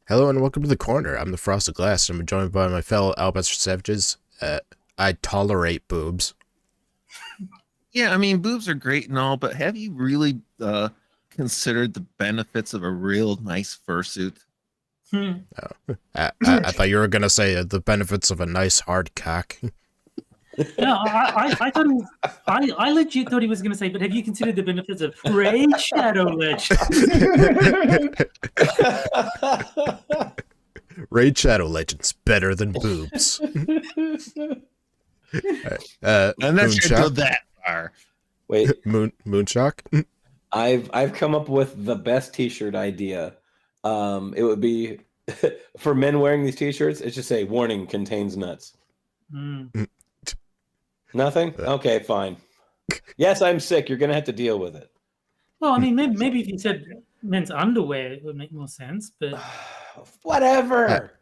Hello and welcome to the corner. I'm the Frosted Glass, and I'm joined by my fellow Alabaster Savages. I tolerate boobs. Yeah, I mean, boobs are great and all, but have you really considered the benefits of a real nice fursuit? I thought you were gonna say the benefits of a nice hard cock. No, I thought I legit thought he was going to say, but have you considered the benefits of Raid Shadow Legend? Raid Shadow Legends better than boobs. And that's Moonshock? that far. Wait, Moonshock? I've come up with the best T-shirt idea. It would be for men wearing these T-shirts. It should say "Warning: contains nuts." Nothing. Okay, fine. Yes, I'm sick. You're gonna have to deal with it. Well, I mean, maybe if you said men's underwear, it would make more sense. But Whatever.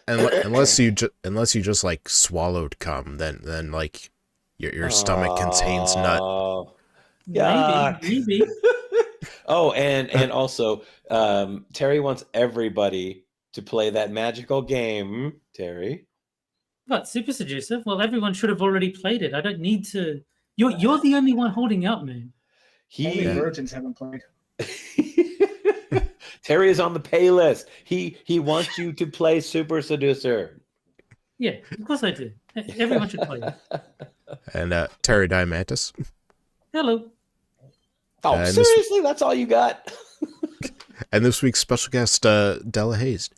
Unless you just like swallowed cum, then like your stomach contains nut. Yuck. maybe. Oh, and also, Terry wants everybody to play that magical game. Terry. But Super Seducer? Well, everyone should have already played it. I don't need to. You're the only one holding out, man. Only virgins haven't played. Terry is on the pay list. He wants you to play Super Seducer. Yeah, of course I do. Everyone should play it. And Terry Diamantis. Hello. Oh, seriously? That's all you got? And this week's special guest, Delahazed.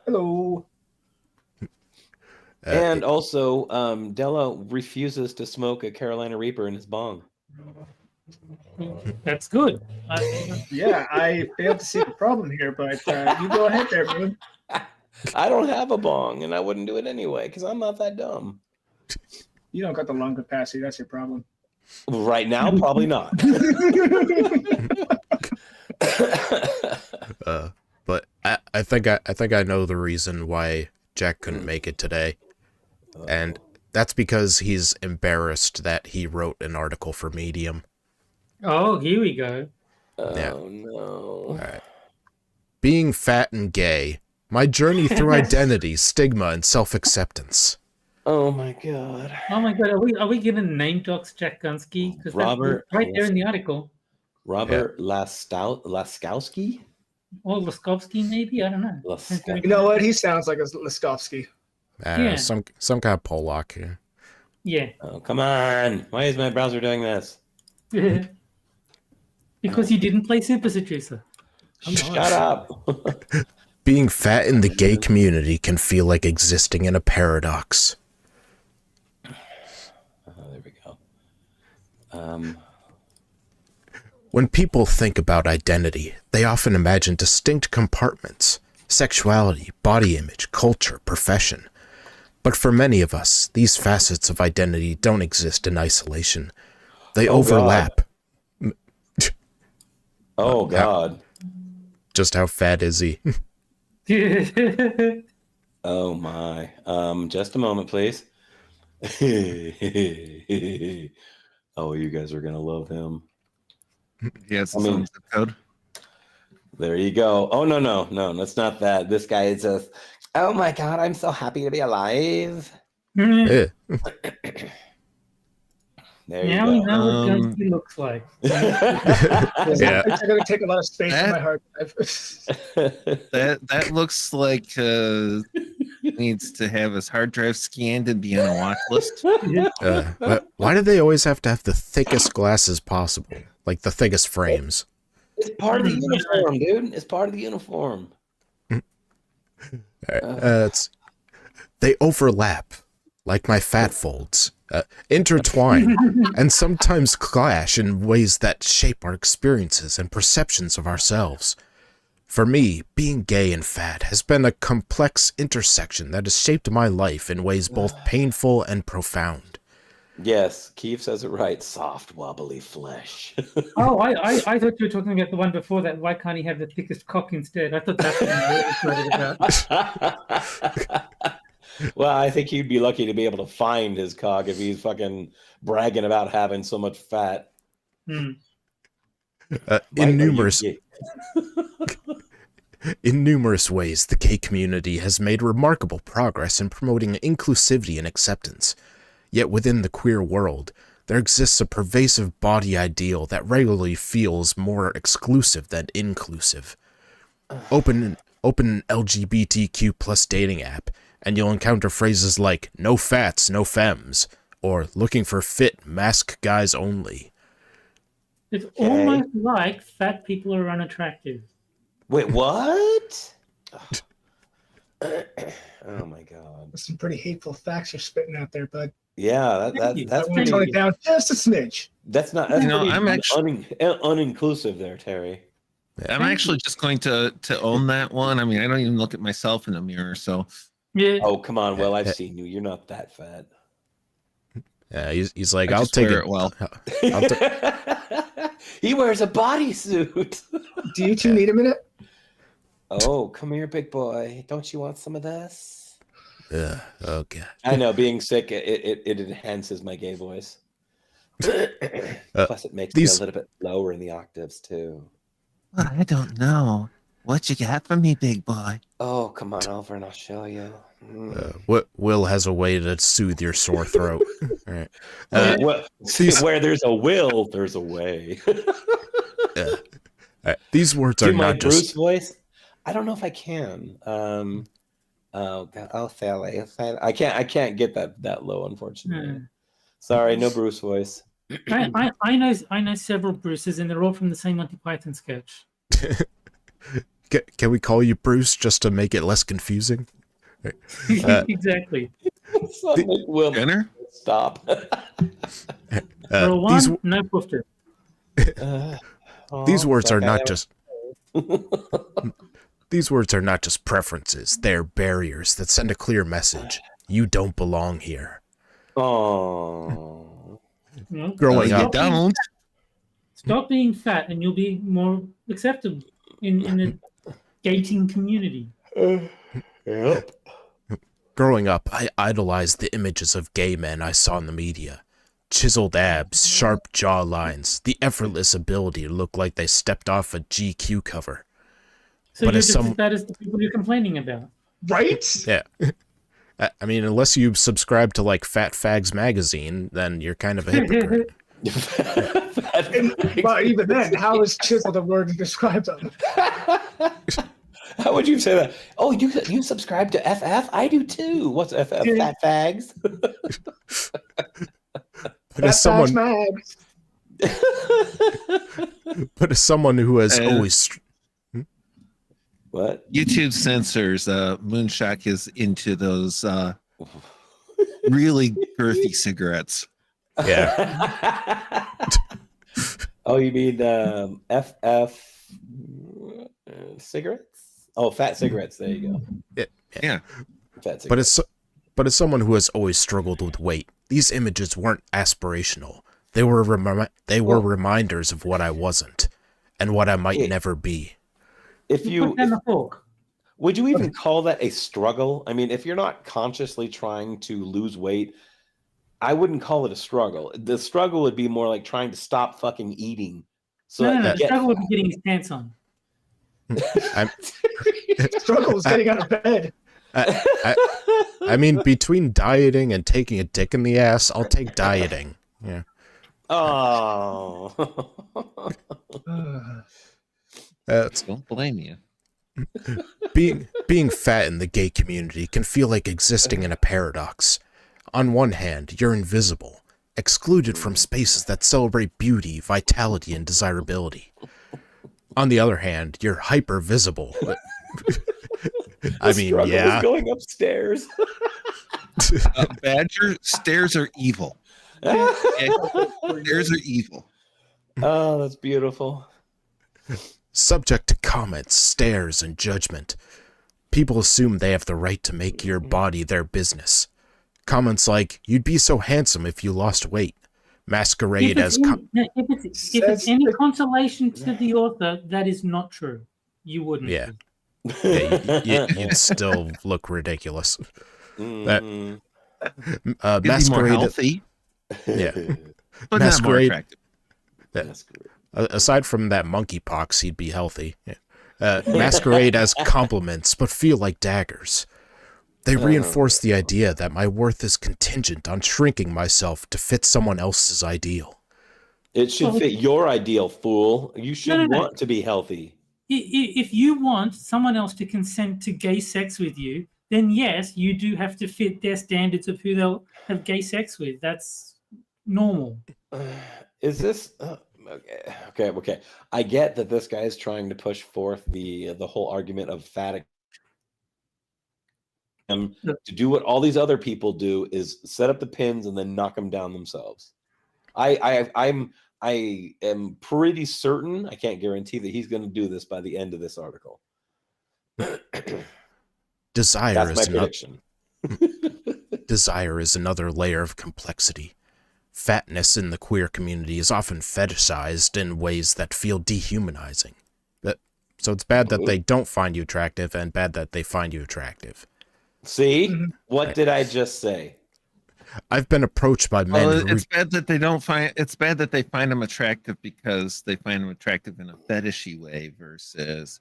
Hello. And also, Della refuses to smoke a Carolina Reaper in his bong. That's good. Yeah, I failed to see the problem here, but you go ahead there, Moon. I don't have a bong, and I wouldn't do it anyway, because I'm not that dumb. You don't got the lung capacity. That's your problem. Right now, probably not. But I think I know the reason why Jack couldn't make it today. And that's because he's embarrassed that he wrote an article for Medium. Oh, here we go. Oh, no. All right. Being fat and gay. My journey through identity, stigma, and self-acceptance. Oh, my God. Oh my God, are we gonna name docs Jack Gunsky? Because Robert right there in the article. Robert Laskowski? Or Laskovsky, maybe? I don't know. Laskowski. You know what? He sounds like a Laskovsky. Yeah. Some kind of Polak here. Yeah. Oh, come on. Why is my browser doing this? Because you didn't play Super Seducer. Shut up. Being fat in the gay community can feel like existing in a paradox. There we go. When people think about identity, they often imagine distinct compartments: sexuality, body image, culture, profession. But for many of us, these facets of identity don't exist in isolation. They overlap. Oh, God. Just how fat is he? Oh, my. Just a moment, please. Oh, you guys are going to love him. Yes, I mean- zip code. There you go. Oh, no, that's not that. This guy is just, oh, my God, I'm so happy to be alive. Eh. There you Now go. we know what Gunsky looks like. Yeah. It's going to take a lot of space in my hard drive. That looks like needs to have his hard drive scanned and be on a watch list. Why do they always have to have the thickest glasses possible? Like the thickest frames? It's part of the uniform, dude. It's part of the uniform. They overlap, like my fat folds, intertwine, and sometimes clash in ways that shape our experiences and perceptions of ourselves. For me, being gay and fat has been a complex intersection that has shaped my life in ways both painful and profound. Yes, Keith says it right. Soft, wobbly flesh. Oh, I thought you were talking about the one before that. Why can't he have the thickest cock instead? I thought that's what you were about. Well, I think he'd be lucky to be able to find his cock if he's fucking bragging about having so much fat. Hmm. In numerous In numerous ways, the gay community has made remarkable progress in promoting inclusivity and acceptance. Yet within the queer world, there exists a pervasive body ideal that regularly feels more exclusive than inclusive. Open an LGBTQ plus dating app, and you'll encounter phrases like no fats, no femmes, or looking for fit, masked guys only. It's almost like fat people are unattractive. Wait, what? Oh my god. Some pretty hateful facts you're spitting out there, bud. Yeah, that's I'm pretty. tone it down just a smidge. That's not. You That's know, pretty I'm actually uninclusive there, Terry. I'm actually just going to own that one. I mean, I don't even look at myself in the mirror, so Yeah. Oh come on, Will, I've seen you. You're not that fat. Yeah, he's like, I I'll just take wear it. it well. He wears a bodysuit. Do you two need a minute? Oh, come here, big boy. Don't you want some of this? Okay. I know, being sick, it enhances my gay voice. Plus, it makes me a little bit lower in the octaves, too. I don't know. What you got for me, big boy? Oh, come on over and I'll show you. Will has a way to soothe your sore throat. All right. Where there's a will, there's a way. These words Do are my not Bruce just voice? I don't know if I can. Sally. I can't get that low, unfortunately. Sorry, no Bruce voice. I know several Bruces, and they're all from the same Monty Python sketch. Can we call you Bruce just to make it less confusing? Exactly. Will Jenner? stop. Roll one, no poofter. These words are not just these words are not just preferences. They're barriers that send a clear message. You don't belong here. Oh. Growing up, don't. Stop being fat, and you'll be more acceptable in the dating community. Yep. Growing up, I idolized the images of gay men I saw in the media. Chiseled abs, sharp jaw lines, the effortless ability to look like they stepped off a GQ cover. So But you're as just some- as bad as the people you're complaining about. Right? Yeah. I mean, unless you subscribe to like Fat Fags magazine, then you're kind of a hypocrite. But even then, how is chiseled a word to describe them? How would you say that? Oh, you subscribe to FF? I do too. What's FF? Fat fags. But as someone, Mags. but as someone who has always, What? YouTube censors. Moonshock is into those really girthy cigarettes. yeah, Oh, you mean FF cigarettes? Oh, fat cigarettes. There you go. Yeah. Fat cigarettes. but as someone who has always struggled with weight, these images weren't aspirational. They were reminders of what I wasn't and what I might never be. If you Put down the fork. would you even call that a struggle? I mean, if you're not consciously trying to lose weight, I wouldn't call it a struggle. The struggle would be more like trying to stop fucking eating. So No, that the you get struggle would be getting his pants on. Struggle is getting out of bed. I mean, between dieting and taking a dick in the ass, I'll take dieting. Yeah. Oh. Don't blame you. Being fat in the gay community can feel like existing in a paradox. On one hand, you're invisible, excluded from spaces that celebrate beauty, vitality, and desirability. On the other hand, you're hyper visible. I mean, Struggle yeah. is going upstairs. Badger, stairs are evil. Okay? Stairs are evil. Oh, that's beautiful. Subject to comments, stares, and judgment. People assume they have the right to make your body their business. Comments like, you'd be so handsome if you lost weight, masquerade as... If it's any consolation to the author, that is not true. You wouldn't. Yeah. You'd still look ridiculous. Mhm. He'd be more Masquerade... healthy, Yeah. but not more Masquerade- attractive. That's good. Aside from that monkeypox, he'd be healthy. Yeah. masquerade as compliments but feel like daggers. They reinforce the idea that my worth is contingent on shrinking myself to fit someone else's ideal. It should fit your ideal, fool. You should No. want to be healthy. If you want someone else to consent to gay sex with you, then yes, you do have to fit their standards of who they'll have gay sex with. That's normal. Is this okay? I get that this guy is trying to push forth the whole argument of fat. To do what all these other people do is set up the pins and then knock them down themselves. I am pretty certain, I can't guarantee that he's going to do this by the end of this article. Desire That's my prediction. Desire is another layer of complexity. Fatness in the queer community is often fetishized in ways that feel dehumanizing. So it's bad that they don't find you attractive and bad that they find you attractive. See? What did I just say? I've been approached by men who... It's bad that they don't find... It's bad that they find them attractive because they find them attractive in a fetishy way versus...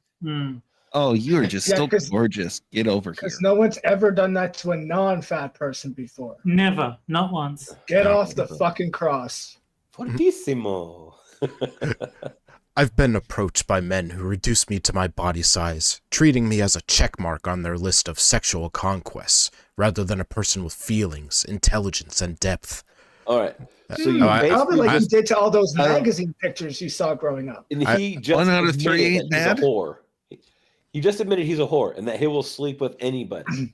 Oh, you are just so gorgeous. Get over here. Because no one's ever done that to a non-fat person before. Never. Not once. Get off the fucking cross. Fortissimo. I've been approached by men who reduce me to my body size, treating me as a checkmark on their list of sexual conquests, rather than a person with feelings, intelligence, and depth. All right. So you probably like you did to all those magazine pictures you saw growing up. And he just 1 out of 3 he's a whore. He just admitted he's a whore and that he will sleep with anybody.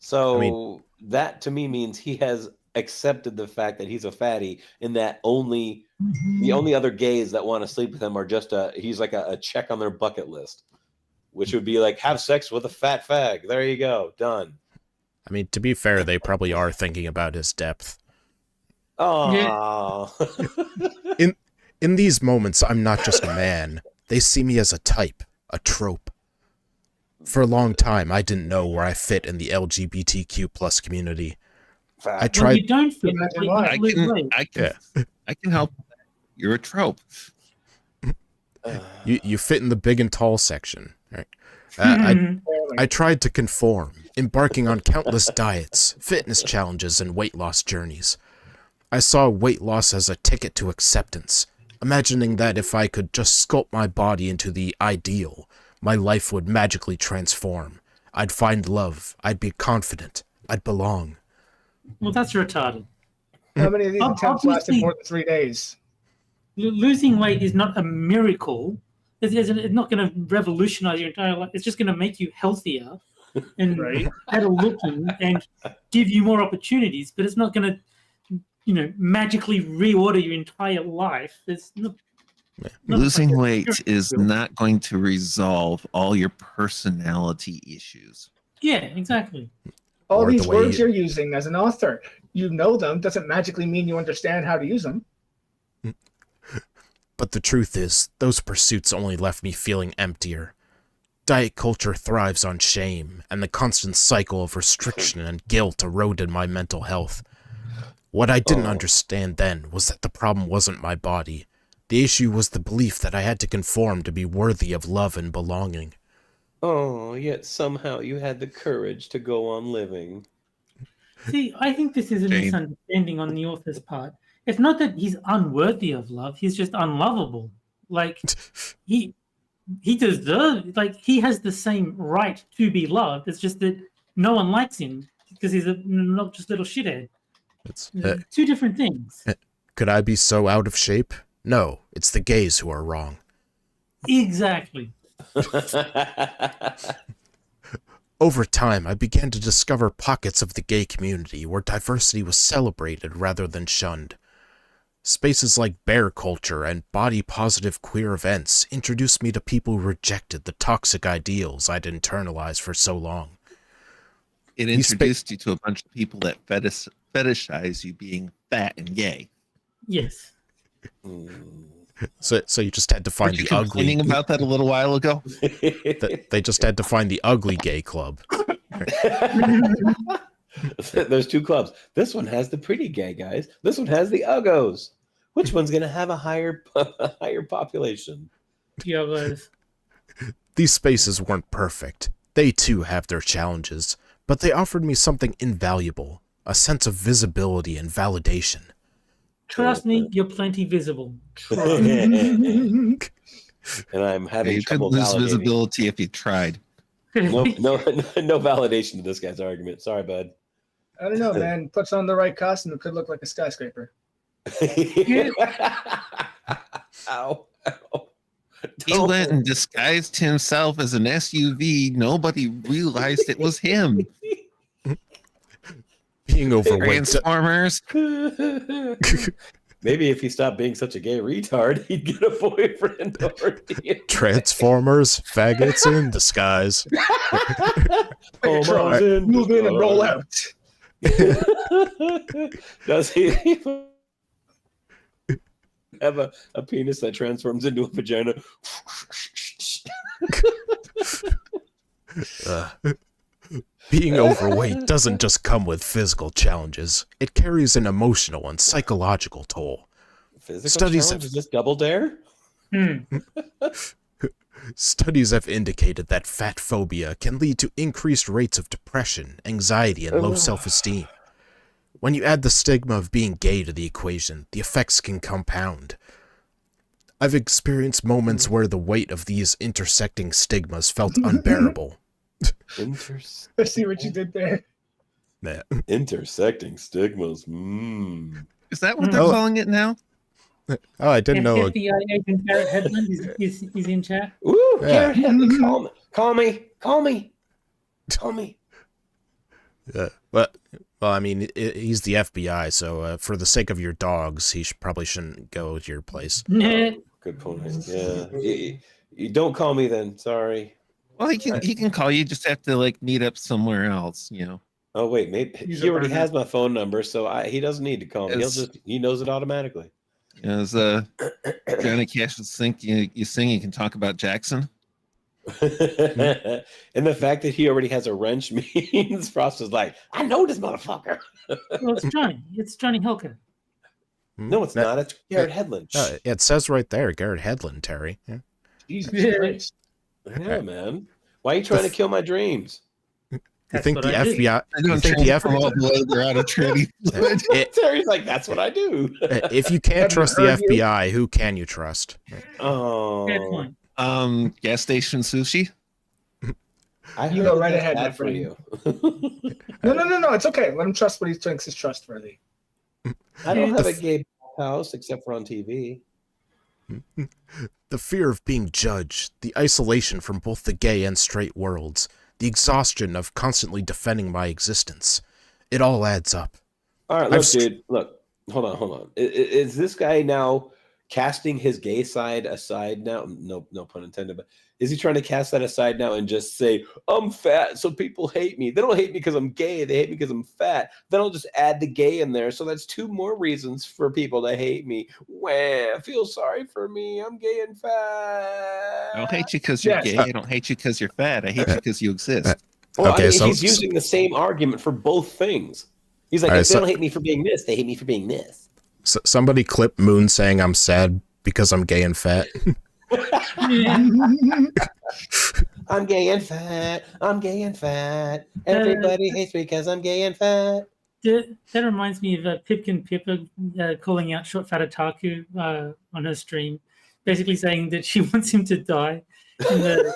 So that to me means he has accepted the fact that he's a fatty and that the only other gays that want to sleep with him are just he's like a check on their bucket list, which would be like have sex with a fat fag. There you go, done. I mean, to be fair, they probably are thinking about his depth. Oh. In these moments, I'm not just a man. They see me as a type, a trope. For a long time, I didn't know where I fit in the LGBTQ plus community. I tried. Well, you don't fit. I can help. You're a trope. You fit in the big and tall section, right? I tried to conform, embarking on countless diets, fitness challenges, and weight loss journeys. I saw weight loss as a ticket to acceptance, imagining that if I could just sculpt my body into the ideal, my life would magically transform. I'd find love. I'd be confident. I'd belong. Well, that's retarded. How many of these attempts lasted more than 3 days? Losing weight is not a miracle. It's not going to revolutionize your entire life. It's just going to make you healthier and better looking and give you more opportunities. But it's not going to, magically reorder your entire life. It's not Losing weight is not going to resolve all your personality issues. Yeah, exactly. All these words you're using as an author, you know them, doesn't magically mean you understand how to use them. But the truth is, those pursuits only left me feeling emptier. Diet culture thrives on shame, and the constant cycle of restriction and guilt eroded my mental health. What I didn't understand then was that the problem wasn't my body. The issue was the belief that I had to conform to be worthy of love and belonging. Oh, yet somehow you had the courage to go on living. See, I think this is a misunderstanding on the author's part. It's not that he's unworthy of love, he's just unlovable. Like, he deserves, like, he has the same right to be loved. It's just that no one likes him because he's not just little shithead. It's two different things. Could I be so out of shape? No, it's the gays who are wrong. Exactly. Over time, I began to discover pockets of the gay community where diversity was celebrated rather than shunned. Spaces like bear culture and body-positive queer events introduced me to people who rejected the toxic ideals I'd internalized for so long. It introduced you to a bunch of people that fetishize you being fat and gay. Yes. So you just had to find the ugly. Complaining about that a little while ago. They just had to find the ugly gay club. There's two clubs. This one has the pretty gay guys. This one has the uggos. Which one's going to have a higher population? The others. These spaces weren't perfect. They too have their challenges, but they offered me something invaluable, a sense of visibility and validation. Trust me, you're plenty visible. And I'm having You couldn't trouble lose validating. visibility if you tried. No validation to this guy's argument. Sorry, bud. I don't know, man. Puts on the right costume, it could look like a skyscraper. Ow. He went and disguised himself as an SUV. Nobody realized it was him. Being overweight. Transformers. Maybe if he stopped being such a gay retard, he'd get a boyfriend. Transformers, faggots in disguise. Move in and roll out. Does he have a penis that transforms into a vagina? Being overweight doesn't just come with physical challenges. It carries an emotional and psychological toll. Physical Studies challenge? Is this Double Dare? Studies have indicated that fat phobia can lead to increased rates of depression, anxiety, and low self-esteem. When you add the stigma of being gay to the equation, the effects can compound. I've experienced moments where the weight of these intersecting stigmas felt unbearable. I see what you did there. Yeah. Intersecting stigmas. Is that what they're calling it now? Oh, I didn't know. FBI agent Garrett Hedlund is in chat. Ooh, Yeah. Garrett Hedlund, call me. Well, I mean, he's the FBI, so for the sake of your dogs, he probably shouldn't go to your place. Good point. Yeah, you don't call me then. Sorry. Well, he can call you. Just have to like meet up somewhere else, you know. Oh wait, maybe he already has my phone number, so he doesn't need to call me. He knows it automatically. As Johnny Cash would think, you sing, you can talk about Jackson. And the fact that he already has a wrench means Frost is like, I know this motherfucker. Well, it's Johnny. It's Johnny Hilker. No, it's not. It's Garrett Hedlund. It says right there, Garrett Hedlund, Terry. Yeah. Jesus Christ. Yeah, man. Why are you trying to kill my dreams? You think the FBI? You think the FBI? They're out of training. Terry's like, that's what I do. If you can't trust the FBI, who can you trust? Oh, Fair point. Gas station sushi. You go right ahead, my for friend. you. No. It's okay. Let him trust what he thinks is trustworthy. I don't have a gay house except for on TV. The fear of being judged, the isolation from both the gay and straight worlds, the exhaustion of constantly defending my existence. It all adds up. All right, look, dude. Look, hold on. Is this guy now casting his gay side aside now? No pun intended. But is he trying to cast that aside now and just say, I'm fat, so people hate me? They don't hate me because I'm gay. They hate me because I'm fat. Then I'll just add the gay in there. So that's two more reasons for people to hate me. Wah, feel sorry for me. I'm gay and fat. I don't hate you because you're gay. I don't hate you because you're fat. I hate you because you exist. Well, Okay, he's using the same argument for both things. He's like, if they don't hate me for being this, they hate me for being this. Somebody clip Moon saying I'm sad because I'm gay and fat. I'm gay and fat. I'm gay and fat. Everybody hates me because I'm gay and fat. That reminds me of Pipkin Pippa calling out Short Fat Otaku on her stream, basically saying that she wants him to die. And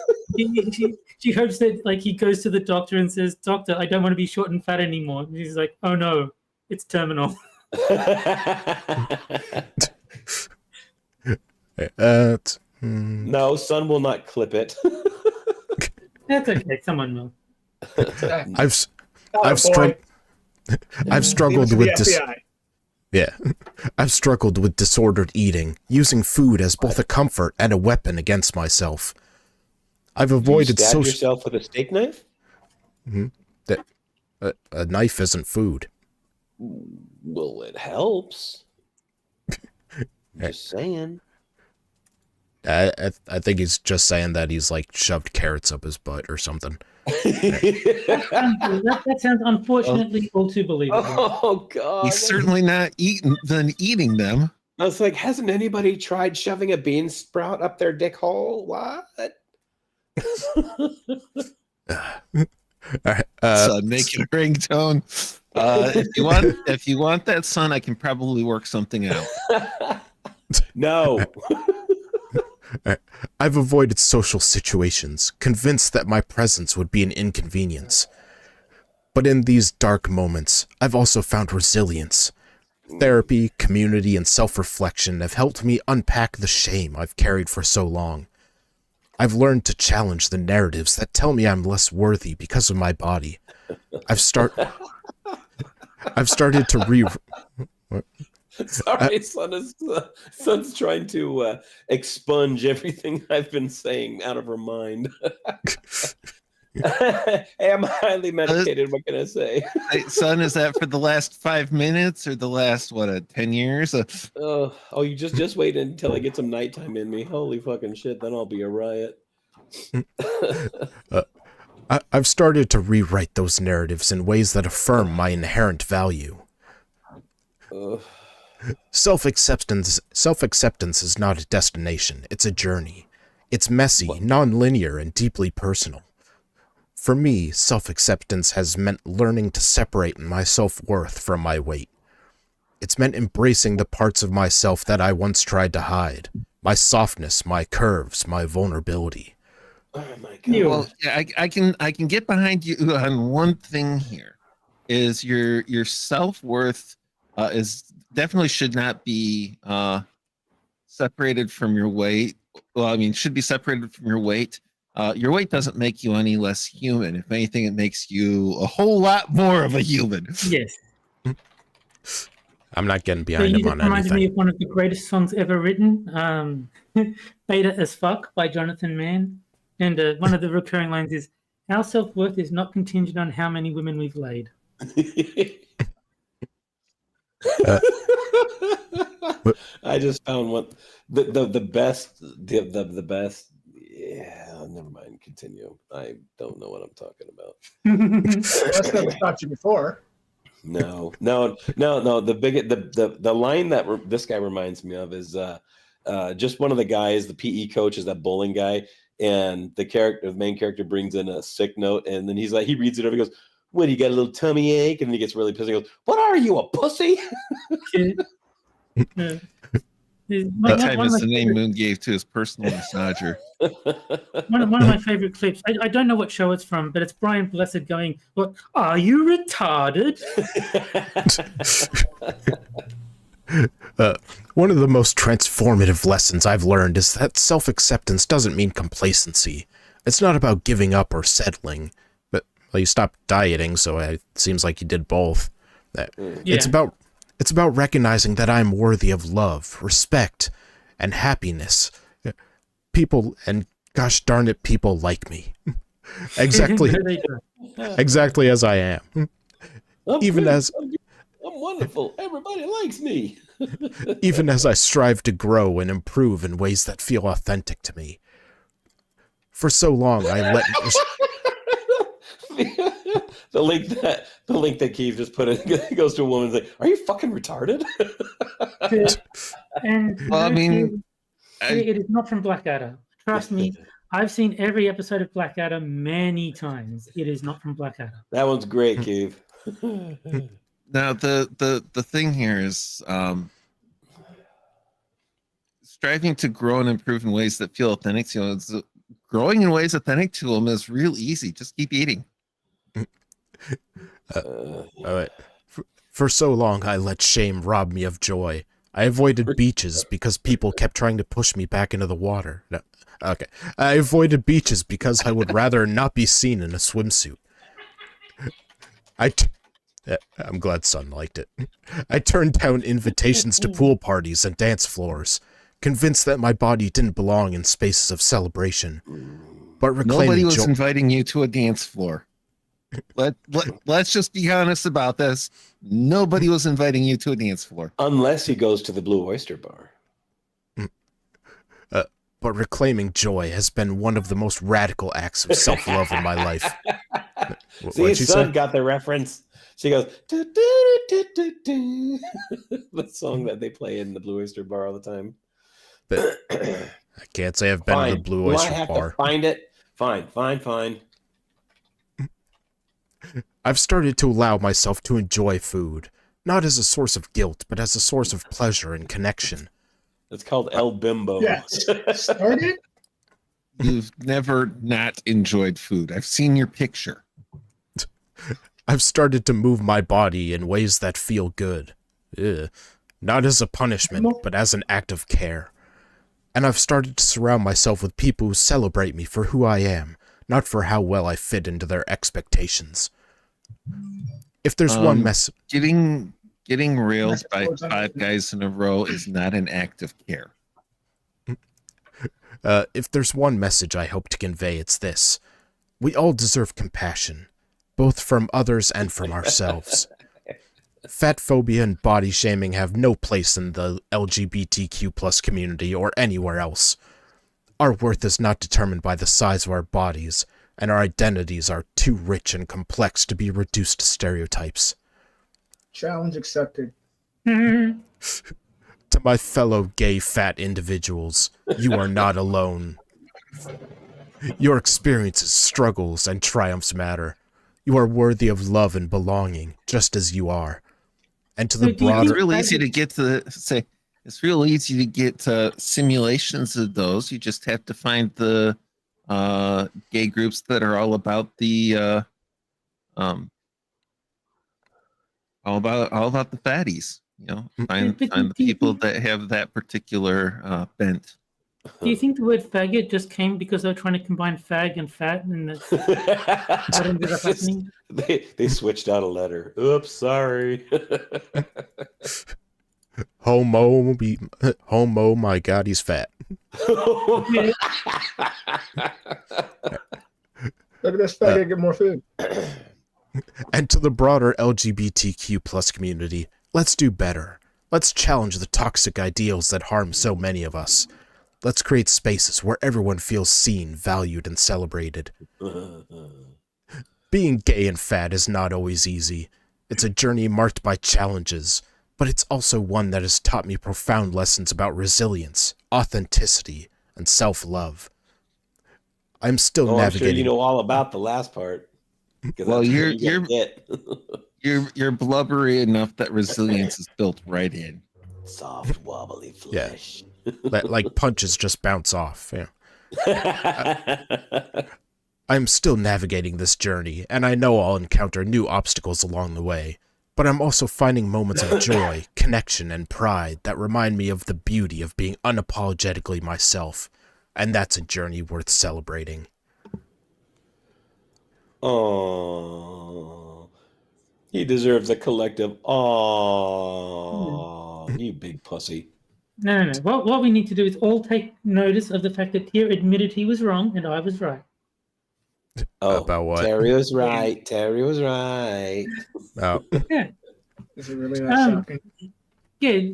she hopes that like he goes to the doctor and says, "Doctor, I don't want to be short and fat anymore." And he's like, "Oh no, it's terminal." No, son will not clip it. That's okay. Someone will. I've struggled with I've struggled with disordered eating, using food as both a comfort and a weapon against myself. I've avoided social. Yourself with a steak knife? A knife isn't food. Well, it helps. Just saying. I think he's just saying that he's like shoved carrots up his butt or something. That sounds unfortunately all too believable. Oh God! He's certainly not eating them. I was like, hasn't anybody tried shoving a bean sprout up their dick hole? What? All right, Son, make it a ringtone. If you want that, son, I can probably work something out. No. I've avoided social situations, convinced that my presence would be an inconvenience. But in these dark moments, I've also found resilience. Therapy, community, and self-reflection have helped me unpack the shame I've carried for so long. I've learned to challenge the narratives that tell me I'm less worthy because of my body. I've started to Sorry, son's trying to expunge everything I've been saying out of her mind. Hey, I'm highly medicated. What can I say? Hey, son, is that for the last 5 minutes or the last 10 years? Oh, you just wait until I get some nighttime in me. Holy fucking shit! Then I'll be a riot. I've started to rewrite those narratives in ways that affirm my inherent value. Self-acceptance is not a destination, it's a journey. It's messy, non-linear, and deeply personal. For me, self-acceptance has meant learning to separate my self-worth from my weight. It's meant embracing the parts of myself that I once tried to hide. My softness, my curves, my vulnerability. Oh my god. Well, yeah, I can get behind you on one thing here. Is your self-worth is definitely should not be separated from your weight. Well, I mean, should be separated from your weight. Your weight doesn't make you any less human. If anything, it makes you a whole lot more of a human. Yes. I'm not getting behind him on reminded me anything. of one of the greatest songs ever written, Beta as Fuck by Jonathan Mann. And one of the recurring lines is, our self-worth is not contingent on how many women we've laid. I just found one the best. Yeah, never mind. Continue. I don't know what I'm talking about. That's never stopped you before. No. The line that this guy reminds me of is just one of the guys, the PE coach, is that bowling guy, and the main character brings in a sick note, and then he's like, he reads it over, he goes, "What, you got a little tummy ache?" And then he gets really pissed. He goes, "What are you, a pussy?" That time is the name Moon gave to his personal massager. One of my favorite clips. I don't know what show it's from, but it's Brian Blessed going, "What, are you retarded?" One of the most transformative lessons I've learned is that self-acceptance doesn't mean complacency. It's not about giving up or settling. But well, you stopped dieting, so it seems like you did both. It's about recognizing that I'm worthy of love, respect, and happiness. People, and gosh darn it, people like me. Exactly as I am. I'm wonderful. Everybody likes me. Even as I strive to grow and improve in ways that feel authentic to me. For so long, I let the link that Keith just put in goes to a woman and like, "Are you fucking retarded?" And well, I mean, it is not from Blackadder. Trust me, I've seen every episode of Blackadder many times. It is not from Blackadder. That one's great, Keith. Now the thing here is striving to grow and improve in ways that feel authentic to you. Growing in ways authentic to them is real easy. Just keep eating. All right. For so long, I let shame rob me of joy. I avoided beaches because people kept trying to push me back into the water. No, okay. I avoided beaches because I would rather not be seen in a swimsuit. I'm glad Son liked it. I turned down invitations to pool parties and dance floors, convinced that my body didn't belong in spaces of celebration. But nobody was inviting you to a dance floor. Let's just be honest about this. Nobody was inviting you to a dance floor. Unless he goes to the Blue Oyster Bar. But reclaiming joy has been one of the most radical acts of self-love in my life. See, his son got the reference. She goes, do, do, do, do, do. The song that they play in the Blue Oyster Bar all the time. But I can't say I've been to the Blue Oyster Bar. Find Fine. I've started to allow myself to enjoy food, not as a source of guilt, but as a source of pleasure and connection. It's called El Bimbo. Yes. Started? You've never not enjoyed food. I've seen your picture. I've started to move my body in ways that feel good. Ugh. Not as a punishment, but as an act of care. And I've started to surround myself with people who celebrate me for who I am, not for how well I fit into their expectations. If there's one message... Getting railed by 5 guys in a row is not an act of care. If there's one message I hope to convey, it's this. We all deserve compassion, both from others and from ourselves. Fat phobia and body shaming have no place in the LGBTQ plus community or anywhere else. Our worth is not determined by the size of our bodies, and our identities are too rich and complex to be reduced to stereotypes. Challenge accepted. To my fellow gay fat individuals, you are not alone. Your experiences, struggles, and triumphs matter. You are worthy of love and belonging, just as you are. And to the broader... It's real easy to get to say. It's real easy to get simulations of those. You just have to find the gay groups that are all about the all about the fatties. You know, find the people that have that particular bent. Do you think the word faggot just came because they were trying to combine fag and fat, and that's what ended up happening? They switched out a letter. Oops, sorry. Homo, my God, he's fat. Look at this faggot get more food. And to the broader LGBTQ plus community, let's do better. Let's challenge the toxic ideals that harm so many of us. Let's create spaces where everyone feels seen, valued, and celebrated. Being gay and fat is not always easy. It's a journey marked by challenges, but it's also one that has taught me profound lessons about resilience, authenticity, and self-love. I'm still navigating... I'm sure you know all about the last part. Well, you're blubbery enough that resilience is built right in. Soft, wobbly flesh. Yeah. Like punches just bounce off. Yeah. I'm still navigating this journey, and I know I'll encounter new obstacles along the way, but I'm also finding moments of joy, connection, and pride that remind me of the beauty of being unapologetically myself, and that's a journey worth celebrating. Oh, he deserves a collective. Oh, you big pussy. No. What we need to do is all take notice of the fact that Tier admitted he was wrong and I was right. Oh, about what? Terry was right. Oh. Yeah. Is it really that shocking? Yeah,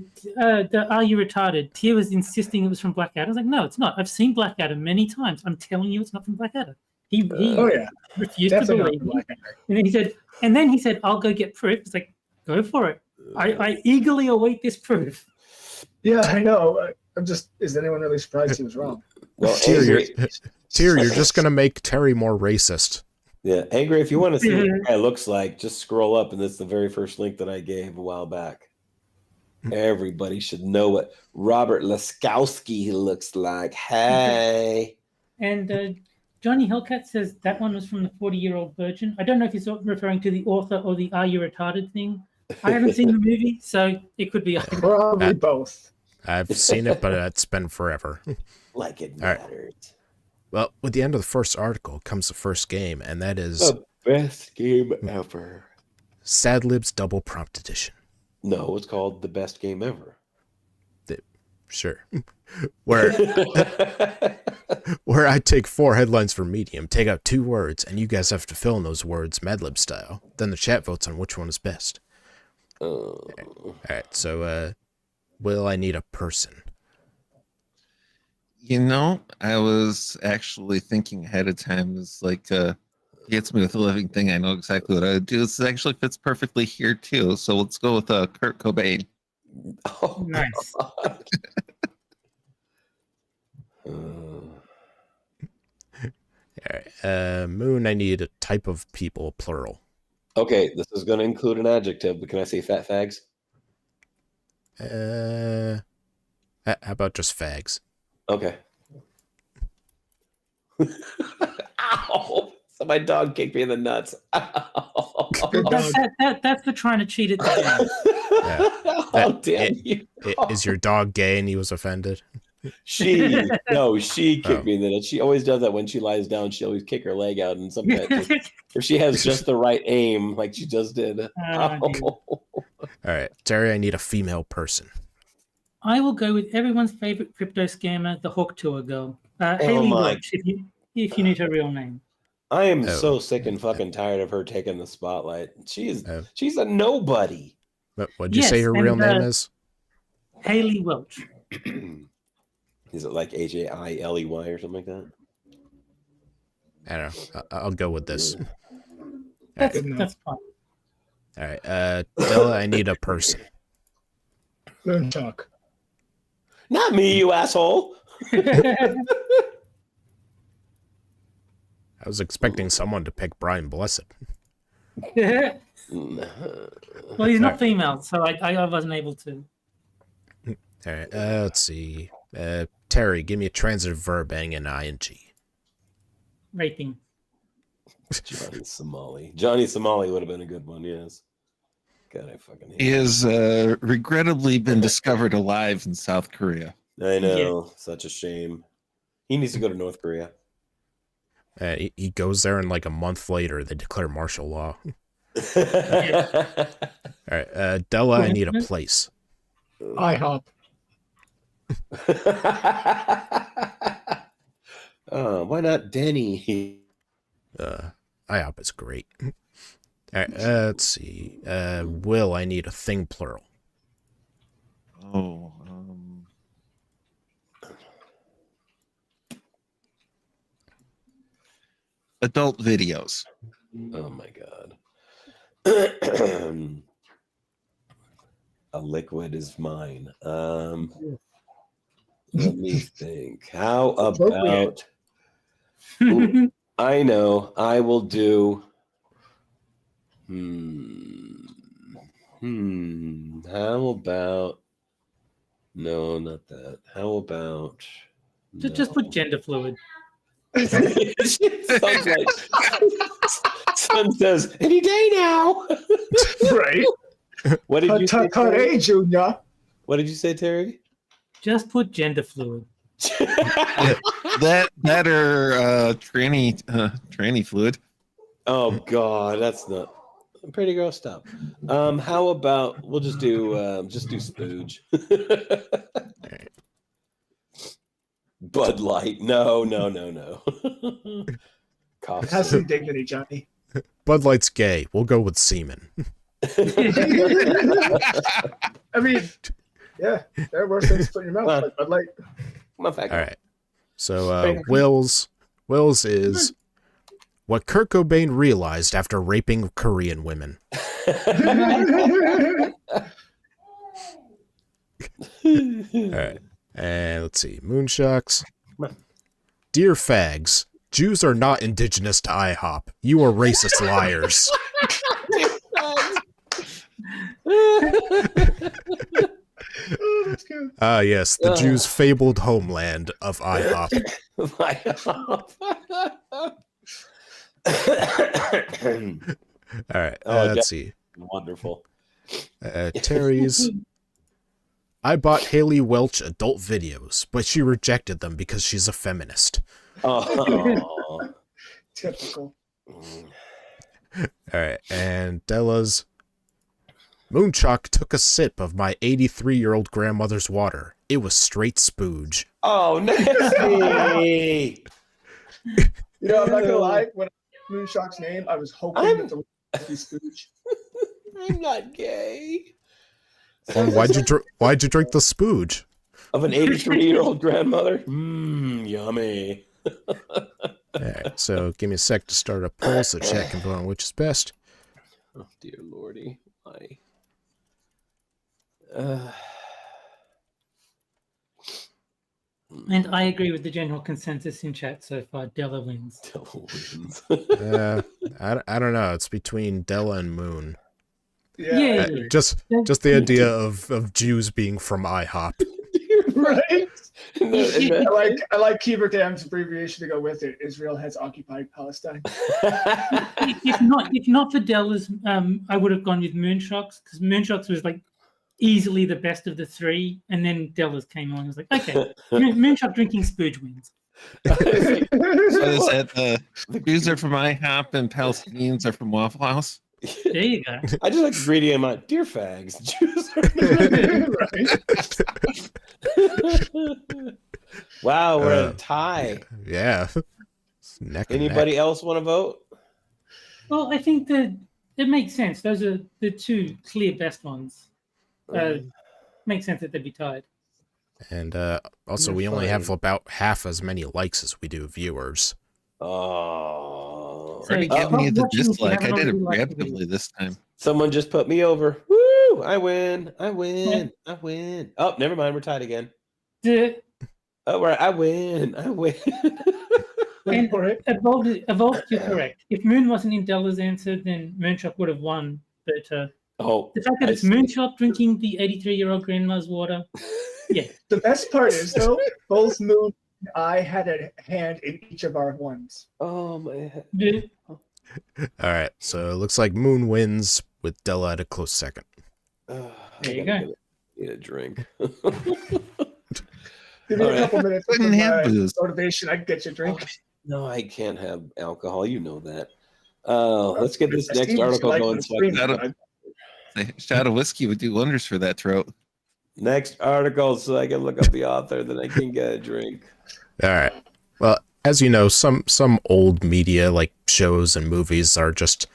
Are You Retarded? Tier was insisting it was from Blackadder. I was like, no, it's not. I've seen Blackadder many times. I'm telling you it's not from Blackadder. He refused to believe me. And then he said, I'll go get proof. It's like, go for it. I eagerly await this proof. Yeah, I know. I'm just, is anyone really surprised he was wrong? Well, Tyr, you're just going to make Terry more racist. Yeah, Angry, if you want to see what the guy looks like, just scroll up, and that's the very first link that I gave a while back. Everybody should know what Robert Laskowski looks like. Hey. And Johnny Hellcat says that one was from the 40-Year-Old Virgin. I don't know if he's referring to the author or the Are You Retarded thing. I haven't seen the movie, so it could be either. Probably both. I've seen it, but it's been forever. Like it mattered. Right. Well, with the end of the first article comes the first game, and that is... the best game ever. Sad Libs Double Prompt Edition. No, it's called The Best Game Ever. Sure. Where I take 4 headlines from Medium, take out 2 words, and you guys have to fill in those words Mad Lib style. Then the chat votes on which one is best. All right, so will I need a person? You know, I was actually thinking ahead of time. It's like, gets me with a living thing. I know exactly what I would do. This actually fits perfectly here, too. So let's go with Kurt Cobain. Oh, nice. All right. Moon, I need a type of people, plural. Okay, this is going to include an adjective, but can I say fat fags? How about just fags? Okay. Ow! So my dog kicked me in the nuts. Ow. That's for trying to cheat at the game. Oh, damn you. Is your dog gay and he was offended? She kicked me in the nuts. She always does that when she lies down. She always kick her leg out, and sometimes if she has just the right aim, like she just did. All right, Terry, I need a female person. I will go with everyone's favorite crypto scammer, the Hawk Tour girl, Haley Welch, if you need her real name. I am so sick and fucking tired of her taking the spotlight. she's a nobody. What'd you say her real name is? Haley Welch. Is it like Hailey or something like that? I don't know. I'll go with this. That's fine. All right, Della, I need a person. Moonshock. Not me, you asshole. I was expecting someone to pick Brian Blessed. Well, he's not female, so I wasn't able to. All right, let's see. Terry, give me a transitive verb and an ing. Raping. Johnny Somali. Johnny Somali would have been a good one, yes. God, I fucking hate He has regrettably been discovered alive in South Korea. I know. Such a shame. He needs to go to North Korea. He goes there, and like a month later, they declare martial law. All right, Della, I need a place. IHOP. Why not Denny? IHOP is great. All right, let's see. Will, I need a thing, plural. Oh, adult videos. Oh my god. A liquid is mine. Let me think. How about Ooh, I know. I will do how about no, not that. How about Just put gender fluid. Sounds like son says any day now. Right. What did you say? Hey, Junior. What did you say, Terry? Just put gender fluid. that or tranny fluid. Oh God, that's not pretty girl stuff. How about we'll just do spooge. Bud Light. No. It has some dignity, Johnny. Bud Light's gay. We'll go with semen. I mean, yeah, there are worse things to put in your mouth, like Bud Light. All right. So Will's is what Kurt Cobain realized after raping Korean women. All right. And let's see. Moonshocks. Dear fags, Jews are not indigenous to IHOP. You are racist liars. Oh, that's good. Ah, yes, the Jews' fabled homeland of IHOP. All right, let's see. Wonderful. Terry's. I bought Haley Welch adult videos, but she rejected them because she's a feminist. Oh. Typical. All right, and Della's. Moonshock took a sip of my 83-year-old grandmother's water. It was straight spooge. Oh, nasty! You know, I'm not gonna lie. When I heard Moonshock's name, I was hoping that the be spooge. I'm not gay. Well, why'd you drink the spooge? Of an 83-year-old grandmother? Yummy. All right, so give me a sec to start a poll so chat can vote on which is best. Oh, dear lordy. Why? And I agree with the general consensus in chat so far. Della wins. Della wins. I don't know. It's between Della and Moon. Yeah. Just the idea of Jews being from IHOP. Right. I like Keeper Dam's abbreviation to go with it. Israel has occupied Palestine. if not for Della's, I would have gone with Moonshocks, because Moonshocks was like easily the best of the three, and then Della's came on. I was like, okay, Moonshock drinking spooge wins. So is that the Jews are from IHOP and Palestinians are from Waffle House? There you go. I just like reading him out. Dear fags, Jews are Wow, we're at a tie. Yeah. Anybody else want to vote? Well, I think that it makes sense. Those are the two clear best ones. Makes sense that they'd be tied. And also, we only have about half as many likes as we do viewers. Oh. Already gave me the dislike. I did it preemptively this time. Someone just put me over. Woo! I win. I win. I win. Oh, never mind. We're tied again. Oh, right. I win. I win. And Evolved, you're correct. If Moon wasn't in Della's answer, then Moonshock would have won. But the fact that it's Moonshock drinking the 83-year-old grandma's water, yeah. The best part is, though, both Moon and I had a hand in each of our ones. Oh, my head. Yeah. All right, so it looks like Moon wins with Della at a close second. There you go. Need a drink. Give me a couple minutes of motivation. I can get you a drink. No, I can't have alcohol. You know that. Let's get this next article going. Shot of whiskey would do wonders for that throat. Next article, so I can look up the author, then I can get a drink. All right. Well, as you know, some old media like shows and movies are just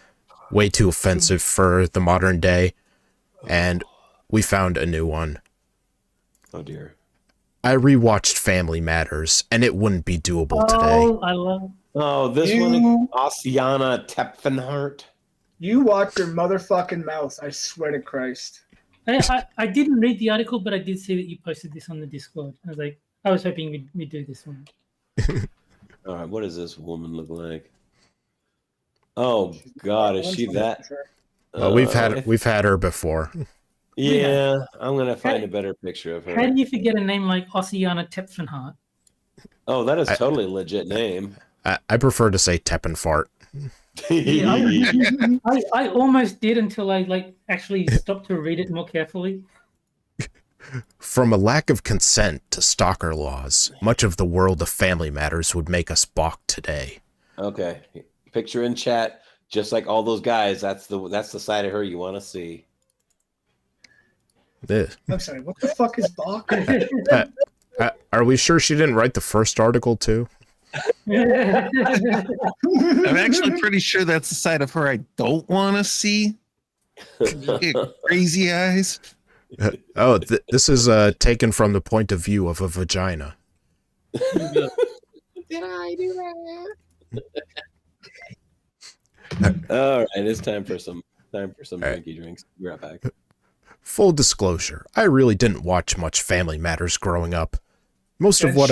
way too offensive for the modern day, and we found a new one. Oh dear. I rewatched Family Matters, and it wouldn't be doable today. I love. Oh, this one, Oceana Tepfenhart. You watch your motherfucking mouth. I swear to Christ. I didn't read the article, but I did see that you posted this on the Discord. I was hoping we'd do this one. All right, what does this woman look like? Oh God, is she that? Well, we've had her before. Yeah, I'm gonna find a better picture of her. How do you forget a name like Oceana Tepfenhart? Oh, that is totally a legit name. I prefer to say Teppenfart. Yeah, I almost did until I actually stopped to read it more carefully. From a lack of consent to stalker laws, much of the world of Family Matters would make us balk today. Okay, picture in chat, just like all those guys. That's the side of her you want to see. I'm sorry, what the fuck is balk? Are we sure she didn't write the first article too? I'm actually pretty sure that's the side of her I don't want to see. Crazy eyes. This is taken from the point of view of a vagina. Did I do that? All right, it's time for some drinky drinks. Be right back. Full disclosure, I really didn't watch much Family Matters growing up. Most of what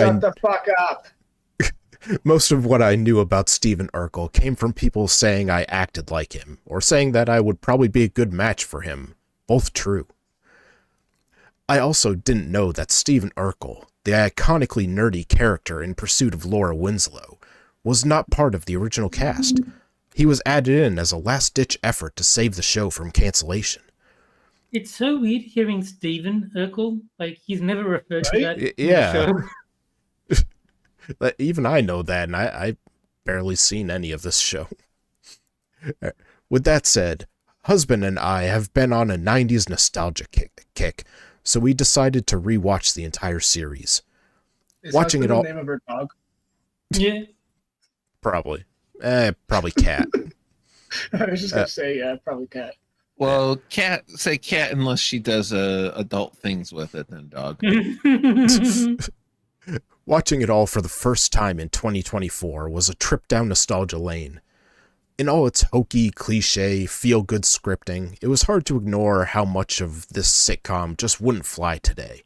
I knew about Stephen Urkel came from people saying I acted like him, or saying that I would probably be a good match for him. Both true. I also didn't know that Stephen Urkel, the iconically nerdy character in Pursuit of Laura Winslow, was not part of the original cast. He was added in as a last-ditch effort to save the show from cancellation. It's so weird hearing Stephen Urkel. He's never referred to that. Yeah. Even I know that, and I barely seen any of this show. With that said, husband and I have been on a 90s nostalgia kick, so we decided to rewatch the entire series. Is watching it all. The name of her dog? Yeah. Probably. Probably cat. I was just gonna say, probably cat. Well, cat unless she does adult things with it, then dog. Watching it all for the first time in 2024 was a trip down nostalgia lane. In all its hokey, cliche, feel-good scripting, it was hard to ignore how much of this sitcom just wouldn't fly today.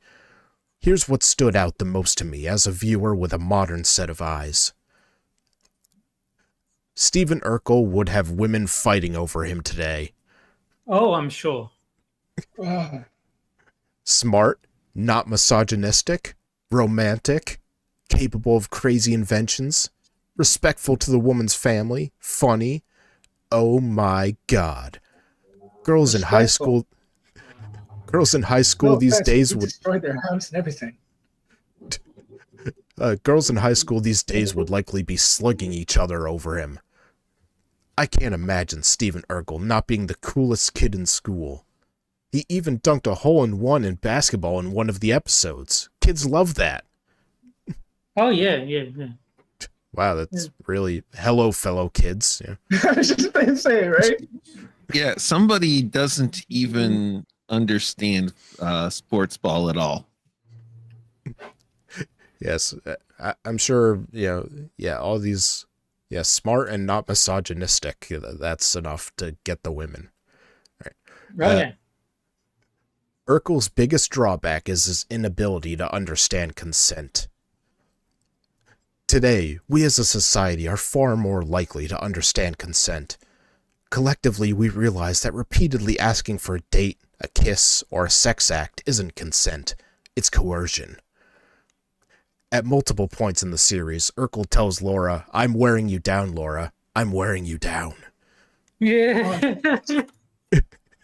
Here's what stood out the most to me as a viewer with a modern set of eyes. Stephen Urkel would have women fighting over him today. Oh, I'm sure. Smart, not misogynistic, romantic, capable of crazy inventions, respectful to the woman's family, funny. Oh my God. Girls in high school these days would destroy their house and everything. Girls in high school these days would likely be slugging each other over him. I can't imagine Stephen Urkel not being the coolest kid in school. He even dunked a hole-in-one in basketball in one of the episodes. Kids love that. Oh yeah. Wow, that's really hello, fellow kids. Yeah. I was just going to say, right? Yeah, somebody doesn't even understand sports ball at all. Yes, I'm sure. All these, smart and not misogynistic. That's enough to get the women. Right. Urkel's biggest drawback is his inability to understand consent. Today, we as a society are far more likely to understand consent. Collectively, we realize that repeatedly asking for a date, a kiss, or a sex act isn't consent, it's coercion. At multiple points in the series, Urkel tells Laura, "I'm wearing you down, Laura. I'm wearing you down." Yeah.